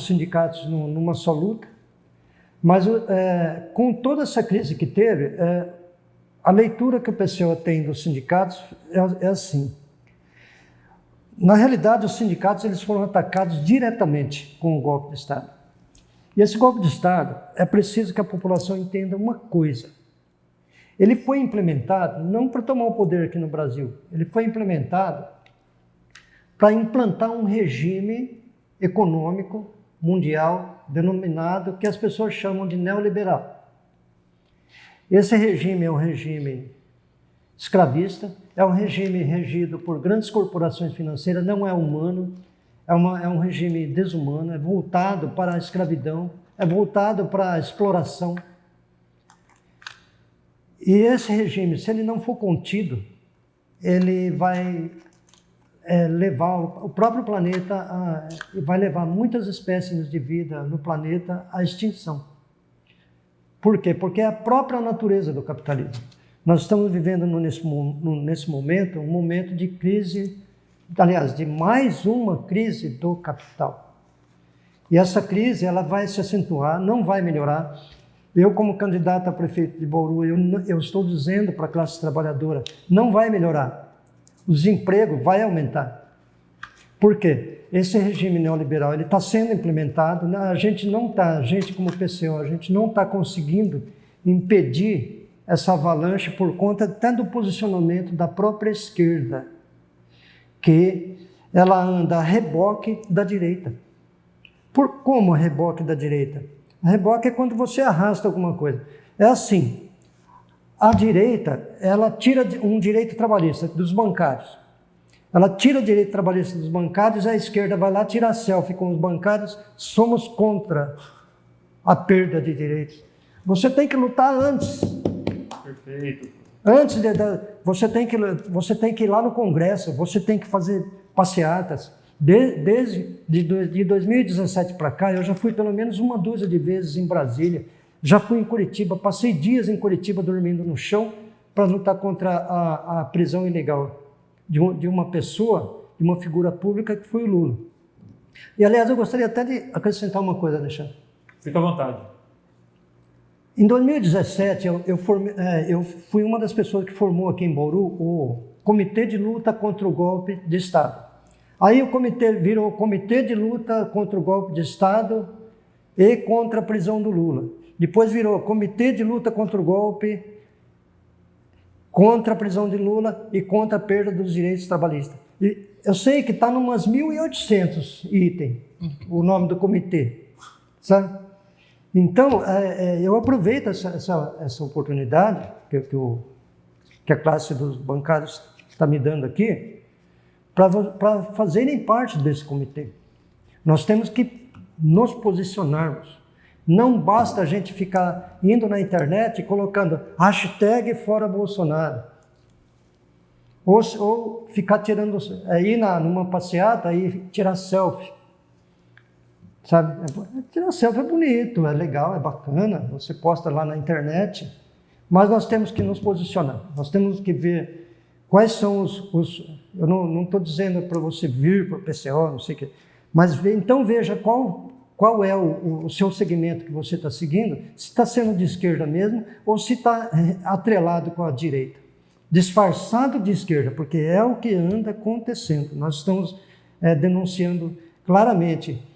[SPEAKER 2] sindicatos numa só luta. Mas com toda essa crise que teve, a leitura que o PCO tem dos sindicatos é assim. Na realidade, os sindicatos eles foram atacados diretamente com o golpe de Estado. E esse golpe de Estado, é preciso que a população entenda uma coisa. Ele foi implementado não para tomar o poder aqui no Brasil, ele foi implementado para implantar um regime econômico mundial denominado que as pessoas chamam de neoliberal. Esse regime é um regime escravista, é um regime regido por grandes corporações financeiras, não é humano, é um regime desumano, é voltado para a escravidão, é voltado para a exploração. E esse regime, se ele não for contido, ele vai levar o próprio planeta, vai levar muitas espécies de vida no planeta à extinção. Por quê? Porque é a própria natureza do capitalismo. Nós estamos vivendo nesse momento um momento de crise, aliás, de mais uma crise do capital. E essa crise ela vai se acentuar, não vai melhorar. Eu, como candidato a prefeito de Bauru, eu estou dizendo para a classe trabalhadora, não vai melhorar. O desemprego vai aumentar. Por quê? Esse regime neoliberal ele está sendo implementado, a gente como PCO, a gente não está conseguindo impedir essa avalanche por conta até do posicionamento da própria esquerda, que ela anda a reboque da direita. Como a reboque da direita? A reboque é quando você arrasta alguma coisa. É assim, a direita, ela tira um direito trabalhista dos bancários. Ela tira o direito trabalhista dos bancários, a esquerda vai lá tirar selfie com os bancários, somos contra a perda de direitos. Você tem que lutar antes.
[SPEAKER 1] Perfeito.
[SPEAKER 2] Antes você tem que ir lá no Congresso, você tem que fazer passeatas. Desde 2017 para cá, eu já fui pelo menos uma dúzia de vezes em Brasília, já fui em Curitiba, passei dias em Curitiba dormindo no chão para lutar contra a prisão ilegal de uma pessoa, de uma figura pública que foi o Lula. E, aliás, eu gostaria até de acrescentar uma coisa, Alexandre.
[SPEAKER 1] Fica à vontade.
[SPEAKER 2] Em 2017, eu fui uma das pessoas que formou aqui em Bauru o Comitê de Luta contra o Golpe de Estado. Aí o comitê virou Comitê de Luta contra o Golpe de Estado e contra a prisão do Lula. Depois virou Comitê de Luta contra o Golpe, contra a prisão de Lula e contra a perda dos direitos trabalhistas. E eu sei que está em umas 1.800 itens o nome do comitê, sabe? Então, eu aproveito essa oportunidade que a classe dos bancários está me dando aqui para fazerem parte desse comitê. Nós temos que nos posicionarmos. Não basta a gente ficar indo na internet e colocando hashtag fora Bolsonaro. Ou ficar tirando, ir numa passeata e tirar selfie. Sabe? Tirar selfie é bonito, é legal, é bacana, você posta lá na internet, mas nós temos que nos posicionar, nós temos que ver quais são eu não estou dizendo para você vir para o PCO, não sei o que, mas então veja qual é o seu segmento que você está seguindo, se está sendo de esquerda mesmo ou se está atrelado com a direita, disfarçado de esquerda, porque é o que anda acontecendo. Nós estamos denunciando claramente.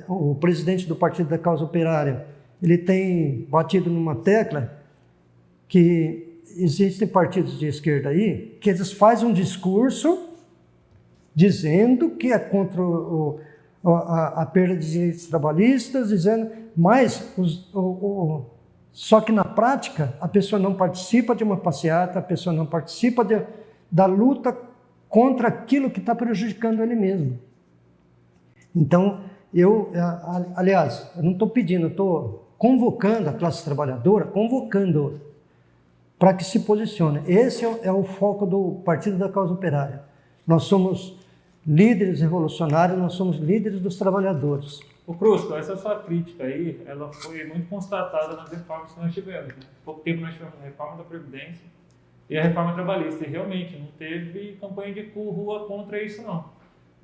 [SPEAKER 2] O presidente do Partido da Causa Operária, ele tem batido numa tecla que existem partidos de esquerda aí que eles fazem um discurso dizendo que é contra a perda de direitos trabalhistas, mas só que na prática a pessoa não participa de uma passeata, a pessoa não participa da luta contra aquilo que está prejudicando ele mesmo. Então, aliás, eu não estou pedindo, eu estou convocando a classe trabalhadora, convocando para que se posicione. Esse é o foco do Partido da Causa Operária. Nós somos líderes revolucionários, nós somos líderes dos trabalhadores.
[SPEAKER 1] O Crusco, essa sua crítica aí, ela foi muito constatada nas reformas que nós tivemos. Né? Há pouco tempo nós tivemos a reforma da Previdência e a reforma trabalhista, e realmente não teve campanha de rua contra isso não.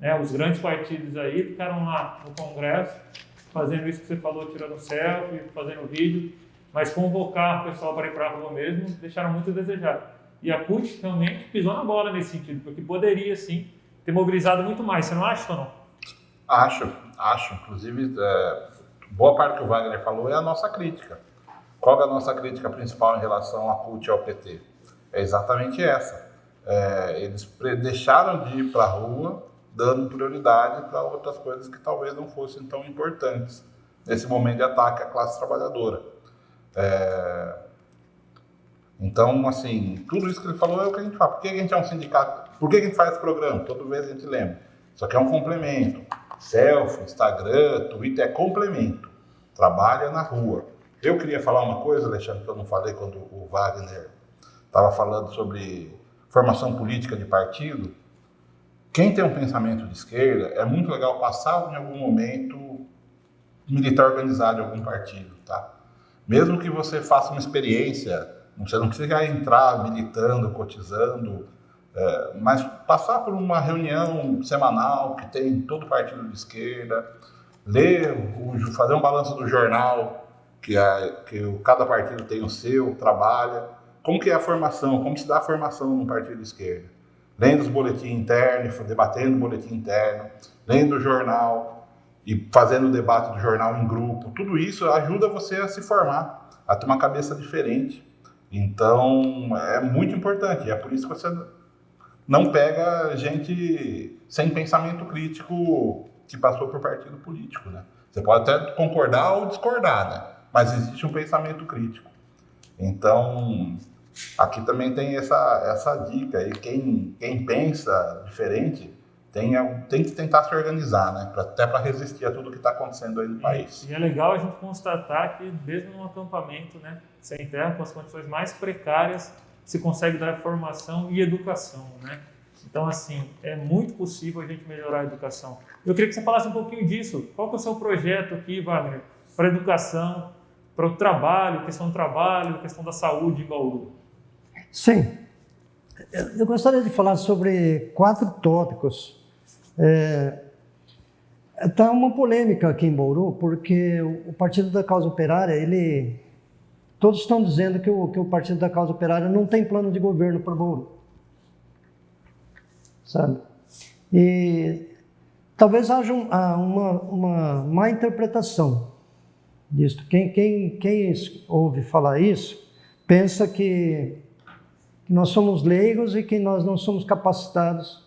[SPEAKER 1] Né? Os grandes partidos aí ficaram lá no Congresso, fazendo isso que você falou, tirando selfie, fazendo vídeo, mas convocar o pessoal para ir para a rua mesmo, deixaram muito a desejar. E a CUT realmente pisou na bola nesse sentido, porque poderia sim ter mobilizado muito mais. Você não acha ou não?
[SPEAKER 3] Acho. Inclusive, boa parte que o Wagner falou é a nossa crítica. Qual é a nossa crítica principal em relação à CUT e ao PT? É exatamente essa. Eles deixaram de ir para a rua, dando prioridade para outras coisas que talvez não fossem tão importantes nesse momento de ataque à classe trabalhadora. Então, assim, tudo isso que ele falou é o que a gente fala. Por que a gente é um sindicato? Por que a gente faz esse programa? Toda vez a gente lembra. Isso aqui é um complemento. Selfie, Instagram, Twitter é complemento. Trabalha na rua. Eu queria falar uma coisa, Alexandre, que eu não falei quando o Wagner estava falando sobre formação política de partido. Quem tem um pensamento de esquerda, é muito legal passar em algum momento militar organizado em algum partido, tá? Mesmo que você faça uma experiência, você não precisa entrar militando, cotizando, mas passar por uma reunião semanal que tem todo partido de esquerda, fazer um balanço do jornal, que cada partido tem o seu, trabalha. Como que é a formação, como se dá a formação num partido de esquerda? Lendo os boletins internos, debatendo o boletim interno, lendo o jornal e fazendo o debate do jornal em grupo. Tudo isso ajuda você a se formar, a ter uma cabeça diferente. Então, é muito importante. É por isso que você não pega gente sem pensamento crítico que passou por partido político, né? Você pode até concordar ou discordar, né? Mas existe um pensamento crítico. Então, aqui também tem essa dica. E quem pensa diferente tem que tentar se organizar, né? Até para resistir a tudo que está acontecendo aí no país.
[SPEAKER 1] E é legal a gente constatar que, mesmo num acampamento, né, sem terra, com as condições mais precárias, se consegue dar formação e educação, né? Então, assim, é muito possível a gente melhorar a educação. Eu queria que você falasse um pouquinho disso. Qual que é o seu projeto aqui, Wagner, para a educação, para o trabalho, questão da saúde em Bauru?
[SPEAKER 2] Sim. Eu gostaria de falar sobre 4 tópicos. Está uma polêmica aqui em Bauru, porque o Partido da Causa Operária, todos estão dizendo que o Partido da Causa Operária não tem plano de governo para Bauru. Sabe? E talvez haja uma má interpretação disso. Quem ouve falar isso, pensa que nós somos leigos e que nós não somos capacitados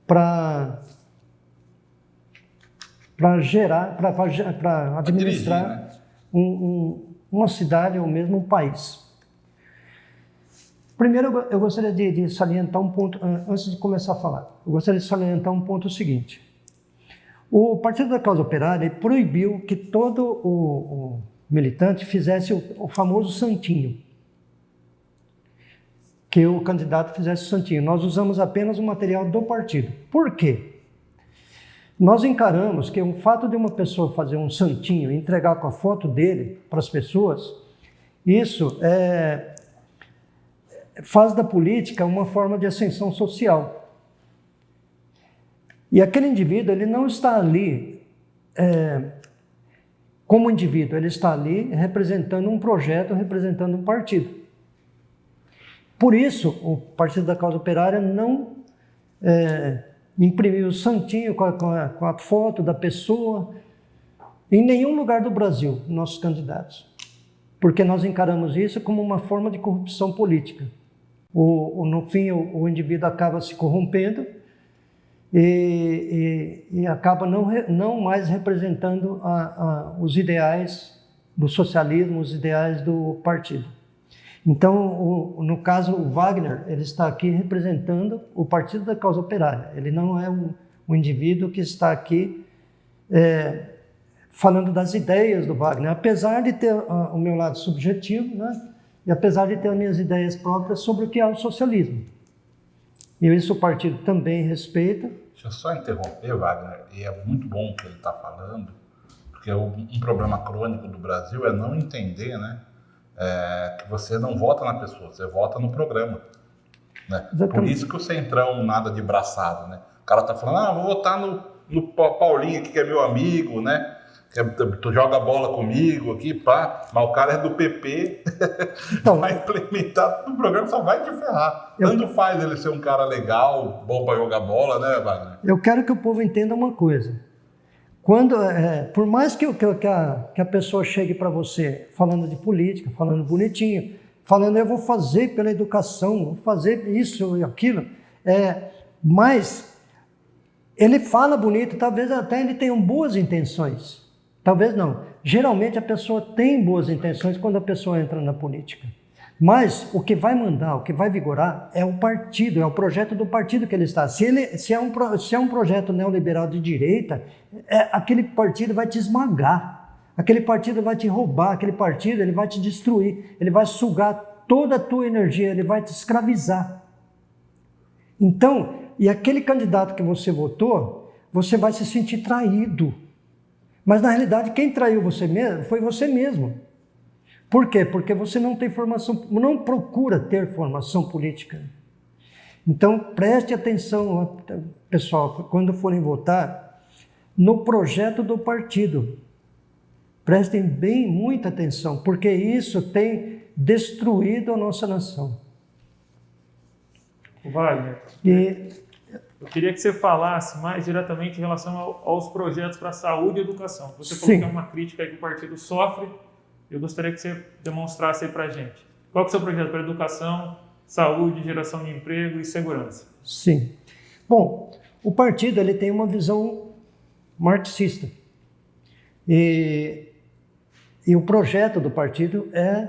[SPEAKER 2] para administrar uma cidade ou mesmo um país. Primeiro, eu gostaria de salientar um ponto, antes de começar a falar, eu gostaria de salientar um ponto seguinte. O Partido da Causa Operária proibiu que todo o militante fizesse o famoso santinho, que o candidato fizesse o santinho. Nós usamos apenas o material do partido. Por quê? Nós encaramos que o fato de uma pessoa fazer um santinho e entregar com a foto dele para as pessoas, isso faz da política uma forma de ascensão social. E aquele indivíduo, ele não está ali como indivíduo, ele está ali representando um projeto, representando um partido. Por isso, o Partido da Causa Operária não imprimiu o santinho com a foto da pessoa em nenhum lugar do Brasil, nossos candidatos. Porque nós encaramos isso como uma forma de corrupção política. No fim, o indivíduo acaba se corrompendo e acaba não mais representando os ideais do socialismo, os ideais do partido. Então, no caso, o Wagner, ele está aqui representando o Partido da Causa Operária. Ele não é um indivíduo que está aqui falando das ideias do Wagner, apesar de ter o meu lado subjetivo, né? E apesar de ter as minhas ideias próprias sobre o que é o socialismo. E isso o partido também respeita.
[SPEAKER 3] Deixa eu só interromper, Wagner, e é muito bom o que ele está falando, porque um problema crônico do Brasil é não entender, né, que você não vota na pessoa, você vota no programa. Né? Por isso que o Centrão nada de braçado, né? O cara tá falando, vou votar no Paulinho aqui, que é meu amigo, né? Tu joga bola comigo aqui, pá, mas o cara é do PP, então, vai implementar no programa, só vai te ferrar. Tanto faz ele ser um cara legal, bom para jogar bola, né, Wagner?
[SPEAKER 2] Eu quero que o povo entenda uma coisa. Quando, por mais que a pessoa chegue para você falando de política, falando bonitinho, falando eu vou fazer pela educação, vou fazer isso e aquilo, mas ele fala bonito, talvez até ele tenha boas intenções. Talvez não. Geralmente a pessoa tem boas intenções quando a pessoa entra na política. Mas o que vai mandar, o que vai vigorar é o partido, é o projeto do partido que ele está. Se é um projeto neoliberal de direita, aquele partido vai te esmagar, aquele partido vai te roubar, aquele partido ele vai te destruir, ele vai sugar toda a tua energia, ele vai te escravizar. Então, e aquele candidato que você votou, você vai se sentir traído. Mas, na realidade, quem traiu você mesmo foi você mesmo. Por quê? Porque você não tem formação, não procura ter formação política. Então, preste atenção, pessoal, quando forem votar, no projeto do partido. Prestem bem muita atenção, porque isso tem destruído a nossa nação.
[SPEAKER 1] Wagner, eu queria que você falasse mais diretamente em relação aos projetos para saúde e educação. Você falou que é uma crítica aí que o partido sofre. Eu gostaria que você demonstrasse aí para a gente. Qual é o seu projeto para educação, saúde, geração de emprego e segurança?
[SPEAKER 2] Sim. Bom, o partido ele tem uma visão marxista. E o projeto do partido é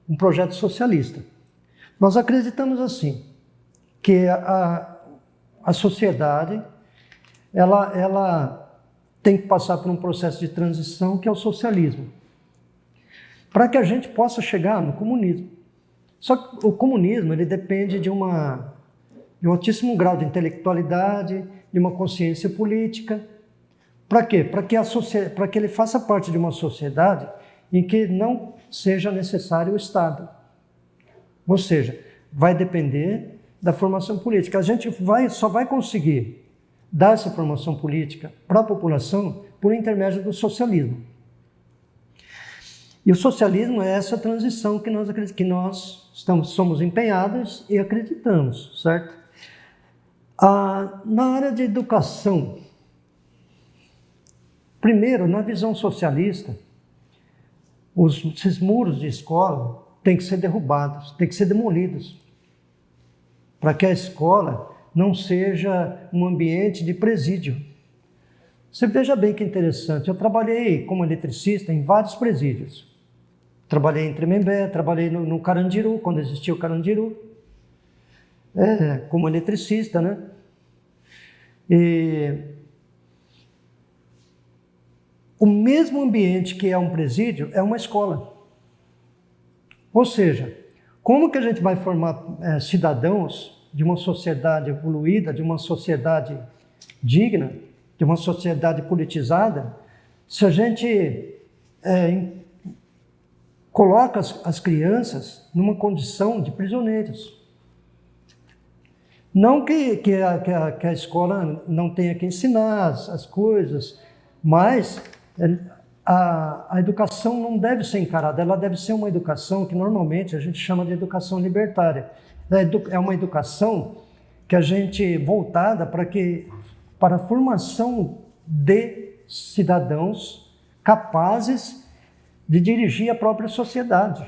[SPEAKER 2] um projeto socialista. Nós acreditamos assim, que a sociedade ela tem que passar por um processo de transição que é o socialismo, para que a gente possa chegar no comunismo. Só que o comunismo ele depende de um altíssimo grau de intelectualidade, de uma consciência política. Para quê? Para que ele faça parte de uma sociedade em que não seja necessário o Estado. Ou seja, vai depender da formação política. A gente só vai conseguir dar essa formação política para a população por intermédio do socialismo. E o socialismo é essa transição que nós somos empenhados e acreditamos, certo? Na área de educação, primeiro, na visão socialista, esses muros de escola têm que ser derrubados, têm que ser demolidos, para que a escola não seja um ambiente de presídio. Você veja bem que interessante, eu trabalhei como eletricista em vários presídios. Trabalhei em Tremembé, trabalhei no Carandiru, quando existia o Carandiru, como eletricista, né? E o mesmo ambiente que é um presídio é uma escola. Ou seja, como que a gente vai formar cidadãos de uma sociedade evoluída, de uma sociedade digna, de uma sociedade politizada, se a gente coloca as crianças numa condição de prisioneiros? Não que a escola não tenha que ensinar as coisas, mas a educação não deve ser encarada, ela deve ser uma educação que normalmente a gente chama de educação libertária. É uma educação que a gente voltada para a formação de cidadãos capazes de dirigir a própria sociedade.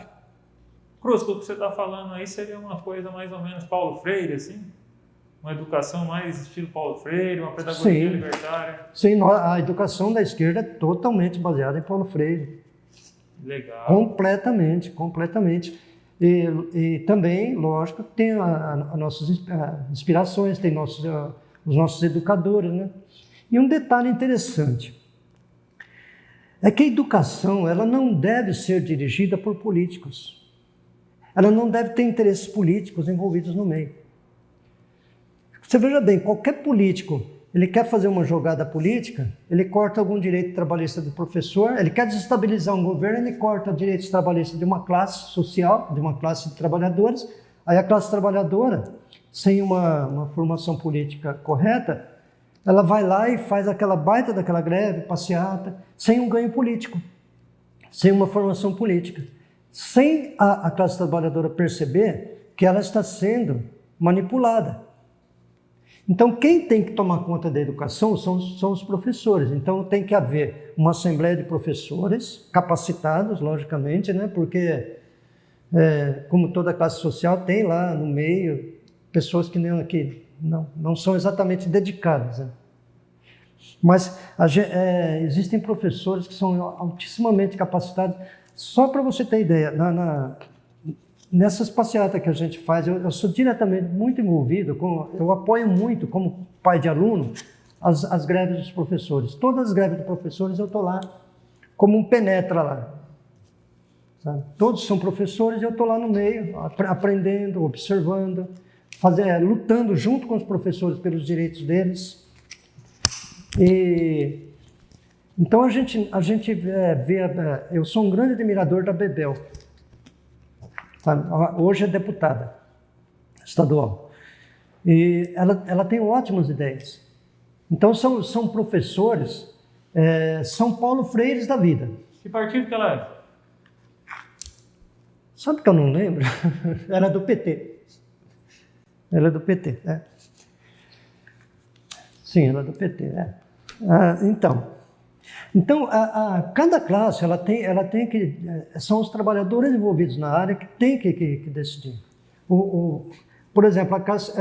[SPEAKER 1] Cruz, o que você está falando aí seria uma coisa mais ou menos Paulo Freire, assim? Uma educação mais estilo Paulo Freire, uma pedagogia libertária?
[SPEAKER 2] Sim, a educação da esquerda é totalmente baseada em Paulo Freire.
[SPEAKER 1] Legal.
[SPEAKER 2] Completamente. E também, lógico, tem as nossas inspirações, tem os nossos educadores, né? E um detalhe interessante é que a educação ela não deve ser dirigida por políticos. Ela não deve ter interesses políticos envolvidos no meio. Você veja bem, qualquer político, ele quer fazer uma jogada política, ele corta algum direito trabalhista do professor, ele quer desestabilizar um governo, ele corta direitos trabalhistas de uma classe social, de uma classe de trabalhadores. Aí a classe trabalhadora, sem uma formação política correta, ela vai lá e faz aquela baita daquela greve, passeata, sem um ganho político, sem uma formação política, sem a classe trabalhadora perceber que ela está sendo manipulada. Então, quem tem que tomar conta da educação são os professores. Então, tem que haver uma assembleia de professores capacitados, logicamente, né? Porque, como toda classe social, tem lá no meio pessoas que não são exatamente dedicadas. Né? Mas existem professores que são altissimamente capacitados. Só para você ter ideia, nessas passeatas que a gente faz, eu sou diretamente muito envolvido, eu apoio muito, como pai de aluno, as greves dos professores. Todas as greves dos professores eu estou lá, como um penetra lá. Sabe? Todos são professores e eu estou lá no meio, aprendendo, observando, lutando junto com os professores pelos direitos deles. Então a gente vê, eu sou um grande admirador da Bebel. Hoje é deputada estadual. E ela tem ótimas ideias. Então são professores, São Paulo Freires da vida.
[SPEAKER 1] Que partido que ela é?
[SPEAKER 2] Sabe que eu não lembro? Era do PT. Ela é do PT, Sim, ela é do PT, Então, cada classe, ela tem que... São os trabalhadores envolvidos na área que têm que decidir. Por exemplo, a classe...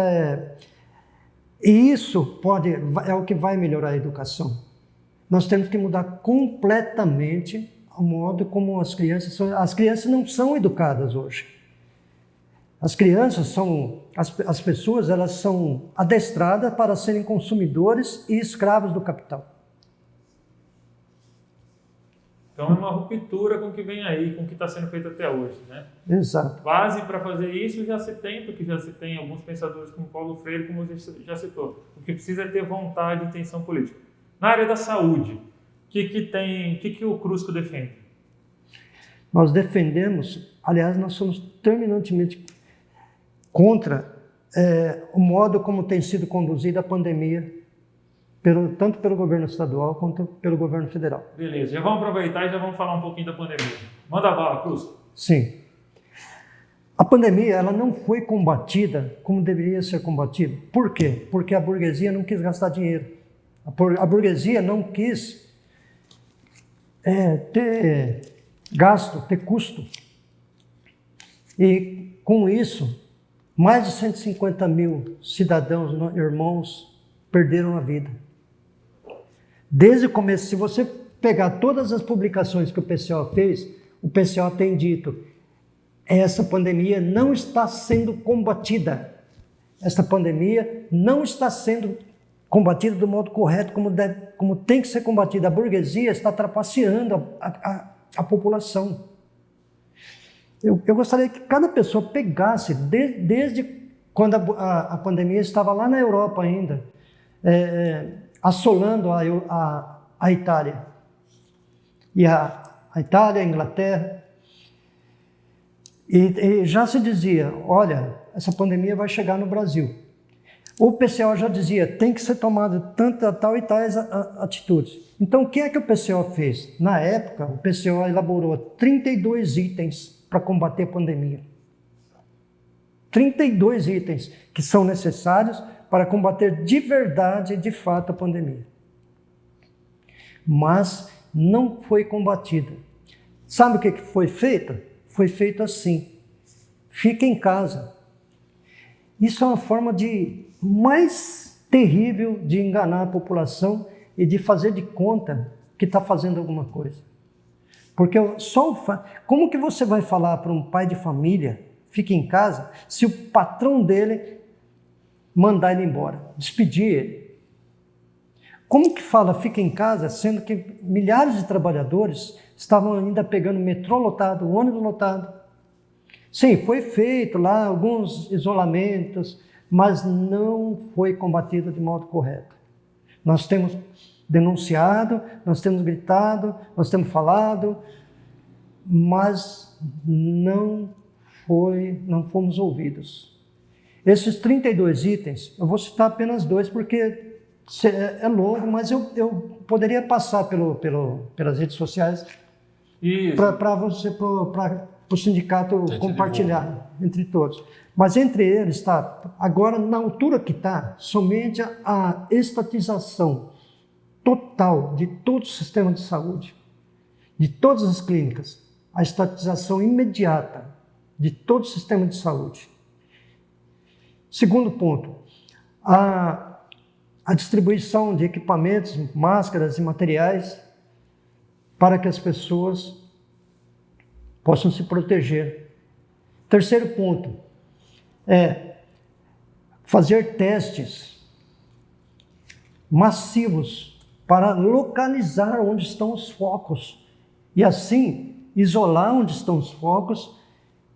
[SPEAKER 2] E isso é o que vai melhorar a educação. Nós temos que mudar completamente o modo como as crianças são... As crianças não são educadas hoje. As crianças são... As pessoas, elas são adestradas para serem consumidores e escravos do capital.
[SPEAKER 1] Então é uma ruptura com o que vem aí, com o que está sendo feito até hoje, né?
[SPEAKER 2] Exato.
[SPEAKER 1] Base para fazer isso já se tem, porque já se tem alguns pensadores como Paulo Freire, como você já citou. O que precisa é ter vontade e intenção política. Na área da saúde, o que o Crusco defende?
[SPEAKER 2] Nós defendemos, aliás, nós somos terminantemente contra o modo como tem sido conduzida a pandemia, tanto pelo governo estadual quanto pelo governo federal.
[SPEAKER 1] Beleza, já vamos aproveitar e já vamos falar um pouquinho da pandemia. Manda bala, Cruz.
[SPEAKER 2] Sim. A pandemia ela não foi combatida como deveria ser combatida. Por quê? Porque a burguesia não quis gastar dinheiro. A burguesia não quis ter gasto, ter custo. E com isso, mais de 150 mil cidadãos, irmãos, perderam a vida. Desde o começo, se você pegar todas as publicações que o PCO fez, o PCO tem dito, essa pandemia não está sendo combatida. Essa pandemia não está sendo combatida do modo correto, como tem que ser combatida. A burguesia está trapaceando a população. Eu gostaria que cada pessoa pegasse, desde quando a pandemia estava lá na Europa ainda, assolando a Itália. E a Itália, a Inglaterra. E já se dizia, olha, essa pandemia vai chegar no Brasil. O PCO já dizia, tem que ser tomado tal e tais atitudes. Então, o que é que o PCO fez? Na época, o PCO elaborou 32 itens para combater a pandemia. 32 itens que são necessários para combater de verdade, de fato, a pandemia. Mas não foi combatida. Sabe o que foi feito? Foi feito assim. Fica em casa. Isso é uma forma mais terrível de enganar a população e de fazer de conta que está fazendo alguma coisa. Porque como que você vai falar para um pai de família fique em casa se o patrão dele mandar ele embora, despedir ele? Como que fala fica em casa, sendo que milhares de trabalhadores estavam ainda pegando metrô lotado, ônibus lotado? Sim, foi feito lá alguns isolamentos, mas não foi combatido de modo correto. Nós temos denunciado, nós temos gritado, nós temos falado, mas não fomos ouvidos. Esses 32 itens, eu vou citar apenas 2 porque é longo, mas eu poderia passar pelas redes sociais para o sindicato compartilhar entre todos. Mas entre eles está, agora na altura que está, somente a estatização total de todo o sistema de saúde, de todas as clínicas, a estatização imediata de todo o sistema de saúde. Segundo ponto, a distribuição de equipamentos, máscaras e materiais para que as pessoas possam se proteger. Terceiro ponto é fazer testes massivos para localizar onde estão os focos e assim isolar onde estão os focos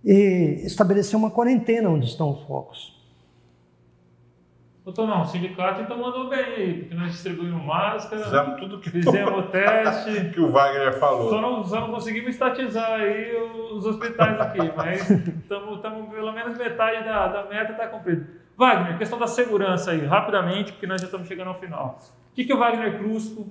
[SPEAKER 2] e estabelecer uma quarentena onde estão os focos.
[SPEAKER 1] Doutor, não, o sindicato então mandou bem aí, porque nós distribuímos máscara,
[SPEAKER 3] fizemos tudo que
[SPEAKER 1] fizemos o teste.
[SPEAKER 3] que o Wagner falou.
[SPEAKER 1] Só não conseguimos estatizar aí os hospitais aqui, mas estamos pelo menos metade da meta está cumprida. Wagner, questão da segurança aí, rapidamente, porque nós já estamos chegando ao final. O que o Wagner Crusco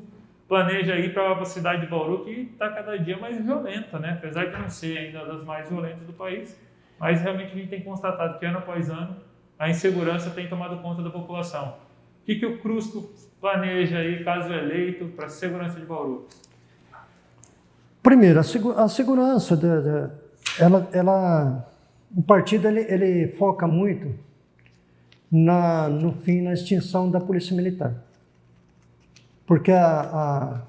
[SPEAKER 1] planeja aí para a cidade de Bauru, que está cada dia mais violenta, né? Apesar de não ser ainda das mais violentas do país, mas realmente a gente tem constatado que ano após ano a insegurança tem tomado conta da população. O que o Crusco planeja aí, caso eleito, para a segurança de Bauru?
[SPEAKER 2] Primeiro, a segurança, o partido ele foca muito na extinção da Polícia Militar. Porque a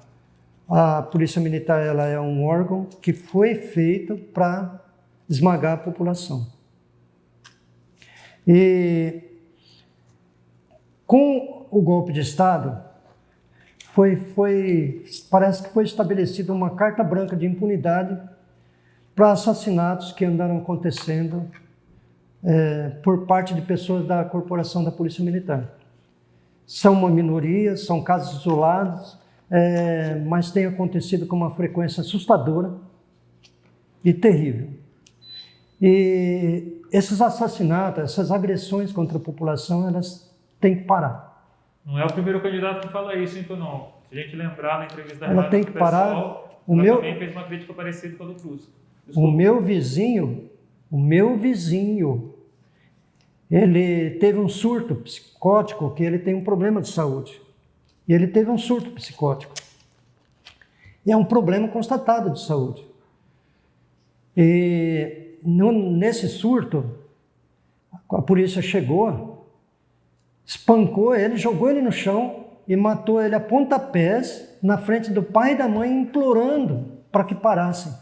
[SPEAKER 2] Polícia Militar ela é um órgão que foi feito para esmagar a população. E com o golpe de Estado, parece que foi estabelecida uma carta branca de impunidade para assassinatos que andaram acontecendo por parte de pessoas da corporação da Polícia Militar. São uma minoria, são casos isolados, mas tem acontecido com uma frequência assustadora e terrível. E esses assassinatos, essas agressões contra a população, elas têm que parar.
[SPEAKER 1] Não é o primeiro candidato que fala isso, então não. Se a gente lembrar na entrevista da
[SPEAKER 2] ela tem que parar.
[SPEAKER 1] Ela também fez uma crítica parecida com a do Cruz.
[SPEAKER 2] O meu vizinho, ele teve um surto psicótico, que ele tem um problema de saúde. E ele teve um surto psicótico. E é um problema constatado de saúde. E nesse surto, a polícia chegou, espancou ele, jogou ele no chão e matou ele a pontapés na frente do pai e da mãe, implorando para que parassem.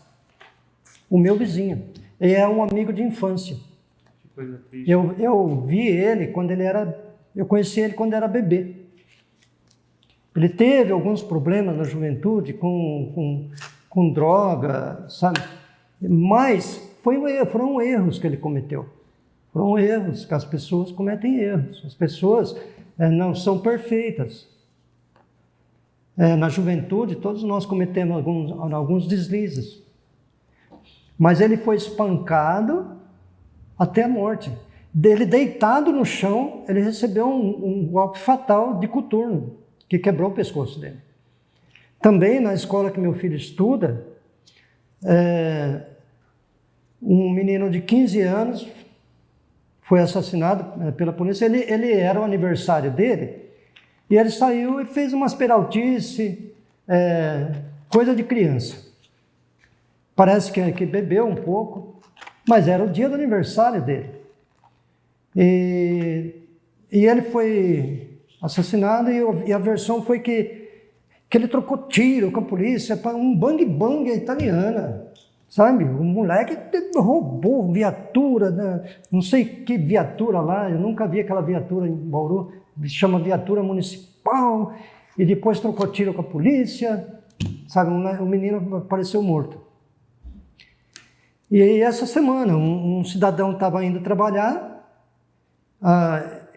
[SPEAKER 2] O meu vizinho. Ele é um amigo de infância. Eu vi ele quando eu conheci ele quando era bebê. Ele teve alguns problemas na juventude com droga, sabe? Mas foram erros que ele cometeu. Foram erros, que as pessoas cometem erros. As pessoas não são perfeitas. Na juventude, todos nós cometemos alguns deslizes. Mas ele foi espancado até a morte. Ele deitado no chão, ele recebeu um golpe fatal de coturno, que quebrou o pescoço dele. Também na escola que meu filho estuda, um menino de 15 anos foi assassinado pela polícia. Ele era o aniversário dele, e ele saiu e fez umas peraltice, coisa de criança. Parece que bebeu um pouco, mas era o dia do aniversário dele. E ele foi assassinado, e a versão foi que ele trocou tiro com a polícia para um bang-bang italiana. sabe? O moleque roubou viatura, né? Não sei que viatura lá, eu nunca vi aquela viatura em Bauru, chama viatura municipal, e depois trocou tiro com a polícia, sabe? O menino apareceu morto. E aí, essa semana, um cidadão estava indo trabalhar,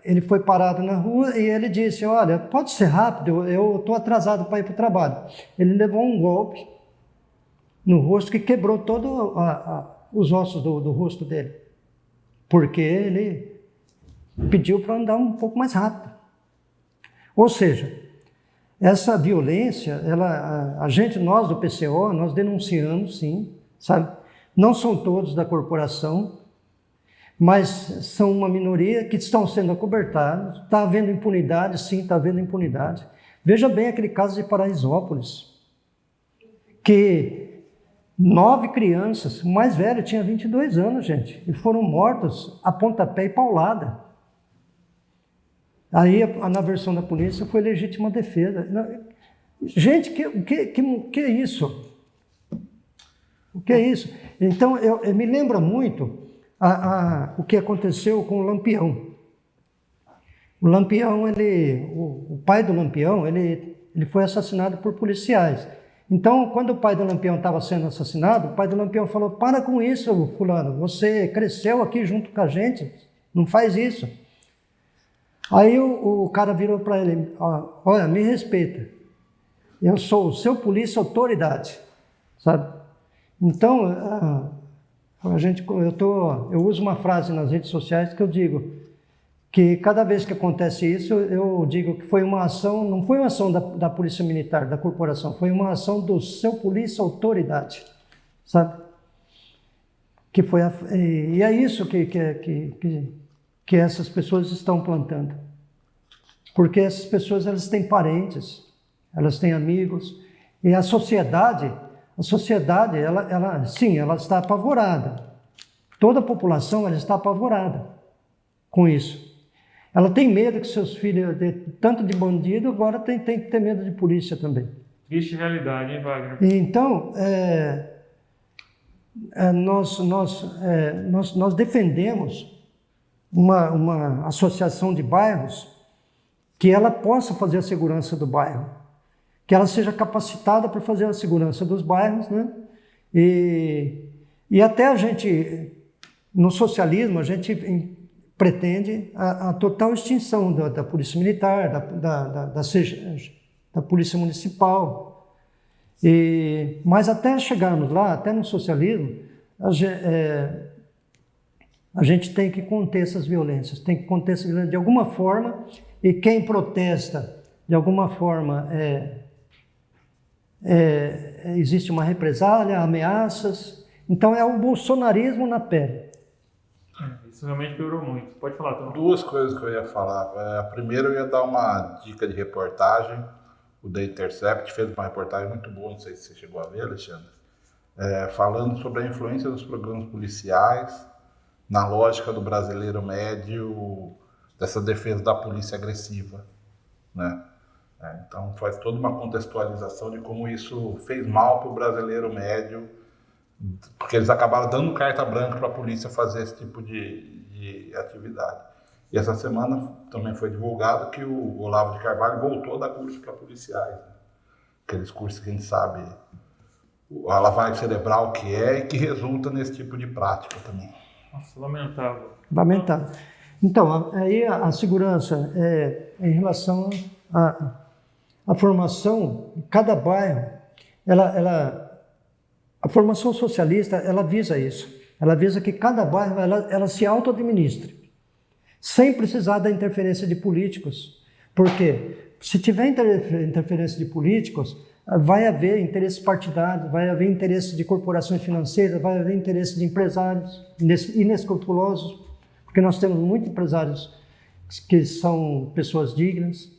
[SPEAKER 2] ele foi parado na rua e ele disse, olha, pode ser rápido, eu estou atrasado para ir para o trabalho. Ele levou um golpe no rosto que quebrou todos os ossos do rosto dele, porque ele pediu para andar um pouco mais rápido. Ou seja, essa violência, nós do PCO, nós denunciamos, sim, sabe? Não são todos da corporação, mas são uma minoria que estão sendo acobertados. Está havendo impunidade, sim, está havendo impunidade. Veja bem aquele caso de Paraisópolis, que 9 crianças, o mais velho tinha 22 anos, gente, e foram mortos a pontapé e paulada. Aí, na versão da polícia, foi legítima defesa. Gente, que é isso? O que é isso? Então, eu me lembra muito o que aconteceu com o Lampião. O Lampião, o pai do Lampião, ele foi assassinado por policiais. Então, quando o pai do Lampião estava sendo assassinado, o pai do Lampião falou, para com isso, fulano, você cresceu aqui junto com a gente, não faz isso. Aí o cara virou para ele, olha, me respeita, eu sou o seu polícia autoridade, sabe? Então, eu uso uma frase nas redes sociais que eu digo que cada vez que acontece isso, eu digo que foi uma ação, não foi uma ação da Polícia Militar, da corporação, foi uma ação do seu polícia autoridade, sabe? E é isso que essas pessoas estão plantando. Porque essas pessoas, elas têm parentes, elas têm amigos, e a sociedade, ela está apavorada. Toda a população, ela está apavorada com isso. Ela tem medo que seus filhos, tanto de bandido, agora tem que ter medo de polícia também.
[SPEAKER 1] Triste realidade, hein, Wagner?
[SPEAKER 2] Então, nós defendemos uma associação de bairros que ela possa fazer a segurança do bairro, que ela seja capacitada para fazer a segurança dos bairros, né? E até a gente, no socialismo, a gente pretende a total extinção da Polícia Militar, da Polícia Municipal. Mas até chegarmos lá, até no socialismo, a gente tem que conter essas violências, de alguma forma, e quem protesta, de alguma forma, existe uma represália, ameaças. Então é o bolsonarismo na pele.
[SPEAKER 1] Isso realmente piorou muito. Pode falar, Tom.
[SPEAKER 3] 2 coisas que eu ia falar. Primeiro, eu ia dar uma dica de reportagem. O The Intercept fez uma reportagem muito boa, não sei se você chegou a ver, Alexandre, falando sobre a influência dos programas policiais na lógica do brasileiro médio, dessa defesa da polícia agressiva, né? Então faz toda uma contextualização de como isso fez mal para o brasileiro médio, porque eles acabaram dando carta branca para a polícia fazer esse tipo de atividade. E essa semana também foi divulgado que o Olavo de Carvalho voltou a dar curso para policiais, né? Aqueles cursos que a gente sabe a lavagem cerebral que é e que resulta nesse tipo de prática também.
[SPEAKER 1] Nossa, lamentável.
[SPEAKER 2] Lamentável. Então, aí a segurança em relação à formação, cada bairro, a formação socialista, ela visa isso. Ela visa que cada bairro, ela se auto-administre, sem precisar da interferência de políticos. Porque se tiver interferência de políticos, vai haver interesses partidários, vai haver interesse de corporações financeiras, vai haver interesse de empresários inescrupulosos, porque nós temos muitos empresários que são pessoas dignas.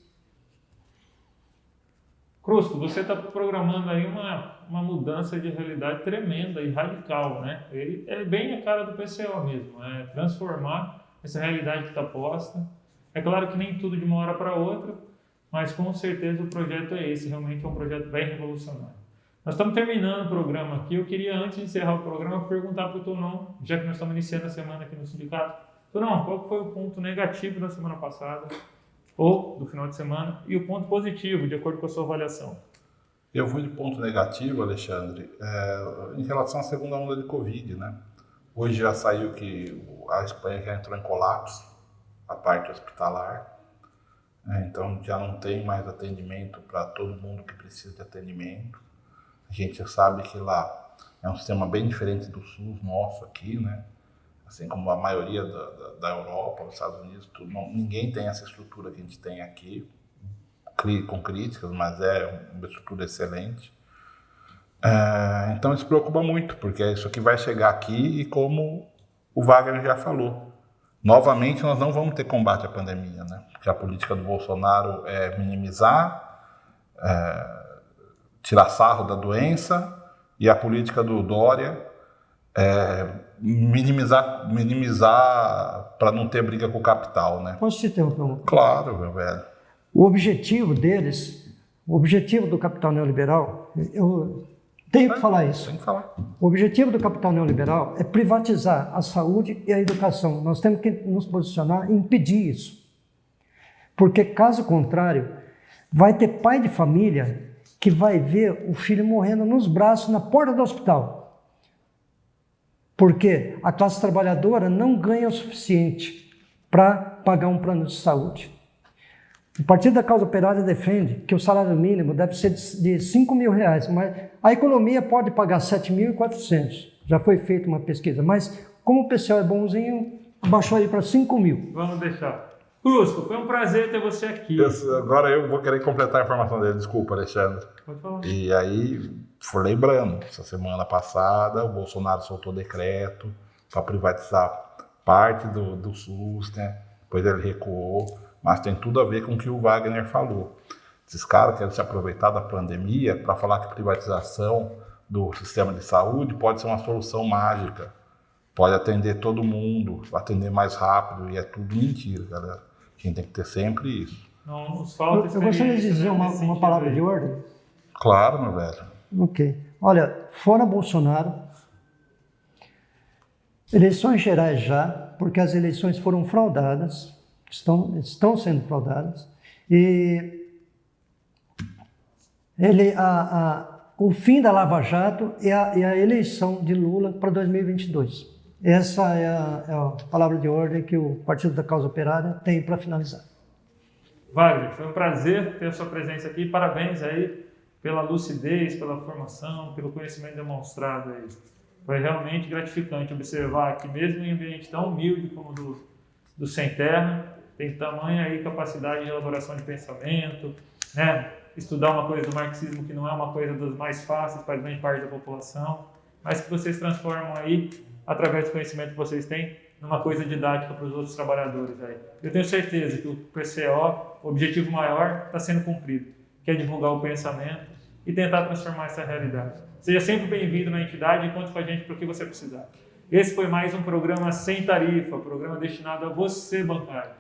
[SPEAKER 1] Crusco, você está programando aí uma mudança de realidade tremenda e radical, né? Ele é bem a cara do PCO mesmo, transformar essa realidade que está posta. É claro que nem tudo de uma hora para outra, mas com certeza o projeto é esse, realmente é um projeto bem revolucionário. Nós estamos terminando o programa aqui. Eu queria, antes de encerrar o programa, perguntar para o Tonon, já que nós estamos iniciando a semana aqui no sindicato. Tonon, qual foi o ponto negativo da semana passada, ou do final de semana, e o ponto positivo, de acordo com a sua avaliação?
[SPEAKER 3] Eu vou de ponto negativo, Alexandre, em relação à segunda onda de Covid, né? Hoje já saiu que a Espanha já entrou em colapso, a parte hospitalar. Então já não tem mais atendimento para todo mundo que precisa de atendimento. A gente já sabe que lá é um sistema bem diferente do SUS nosso aqui, né? Assim como a maioria da Europa, dos Estados Unidos, ninguém tem essa estrutura que a gente tem aqui, com críticas, mas é uma estrutura excelente. Então isso preocupa muito, porque é isso que vai chegar aqui e como o Wagner já falou, novamente nós não vamos ter combate à pandemia, né? Porque a política do Bolsonaro é minimizar, tirar sarro da doença, e a política do Dória é minimizar para não ter briga com o capital, né?
[SPEAKER 2] Posso te interromper?
[SPEAKER 3] Claro, meu velho.
[SPEAKER 2] O objetivo deles, o objetivo do capital neoliberal, eu tenho que falar isso.
[SPEAKER 3] Tem que falar.
[SPEAKER 2] O objetivo do capital neoliberal é privatizar a saúde e a educação. Nós temos que nos posicionar e impedir isso. Porque, caso contrário, vai ter pai de família que vai ver o filho morrendo nos braços, na porta do hospital. Porque a classe trabalhadora não ganha o suficiente para pagar um plano de saúde. O Partido da Causa Operária defende que o salário mínimo deve ser de R$5.000, mas a economia pode pagar 7.400. Já foi feita uma pesquisa, mas como o PCO é bonzinho, baixou aí para 5.000.
[SPEAKER 1] Vamos deixar. Crusco, foi um prazer ter você aqui.
[SPEAKER 3] Agora eu vou querer completar a informação dele, desculpa, Alexandre.
[SPEAKER 1] Pode falar.
[SPEAKER 3] E aí, for lembrando, essa semana passada o Bolsonaro soltou decreto para privatizar parte do SUS, né? Depois ele recuou. Mas tem tudo a ver com o que o Wagner falou. Esses caras querem se aproveitar da pandemia para falar que privatização do sistema de saúde pode ser uma solução mágica. Pode atender todo mundo, atender mais rápido, e é tudo mentira, galera. A gente tem que ter sempre isso.
[SPEAKER 1] Não nos falta
[SPEAKER 2] Eu gostaria de dizer uma palavra de ordem.
[SPEAKER 3] Claro, meu velho.
[SPEAKER 2] Ok. Olha, fora Bolsonaro, eleições gerais já, porque as eleições foram fraudadas, estão sendo fraudadas, e o fim da Lava Jato e a eleição de Lula para 2022. Essa é a palavra de ordem que o Partido da Causa Operária tem para finalizar.
[SPEAKER 1] Wagner, foi um prazer ter a sua presença aqui. Parabéns aí pela lucidez, pela formação, pelo conhecimento demonstrado aí. Foi realmente gratificante observar que mesmo em um ambiente tão humilde como do Sem Terra, tem tamanha aí capacidade de elaboração de pensamento, né? Estudar uma coisa do marxismo que não é uma coisa das mais fáceis para grande parte da população, mas que vocês transformam aí, através do conhecimento que vocês têm, numa coisa didática para os outros trabalhadores aí. Eu tenho certeza que o PCO, o objetivo maior, está sendo cumprido, que é divulgar o pensamento e tentar transformar essa realidade. Seja sempre bem-vindo na entidade e conte com a gente para o que você precisar. Esse foi mais um programa Sem Tarifa, programa destinado a você, bancário.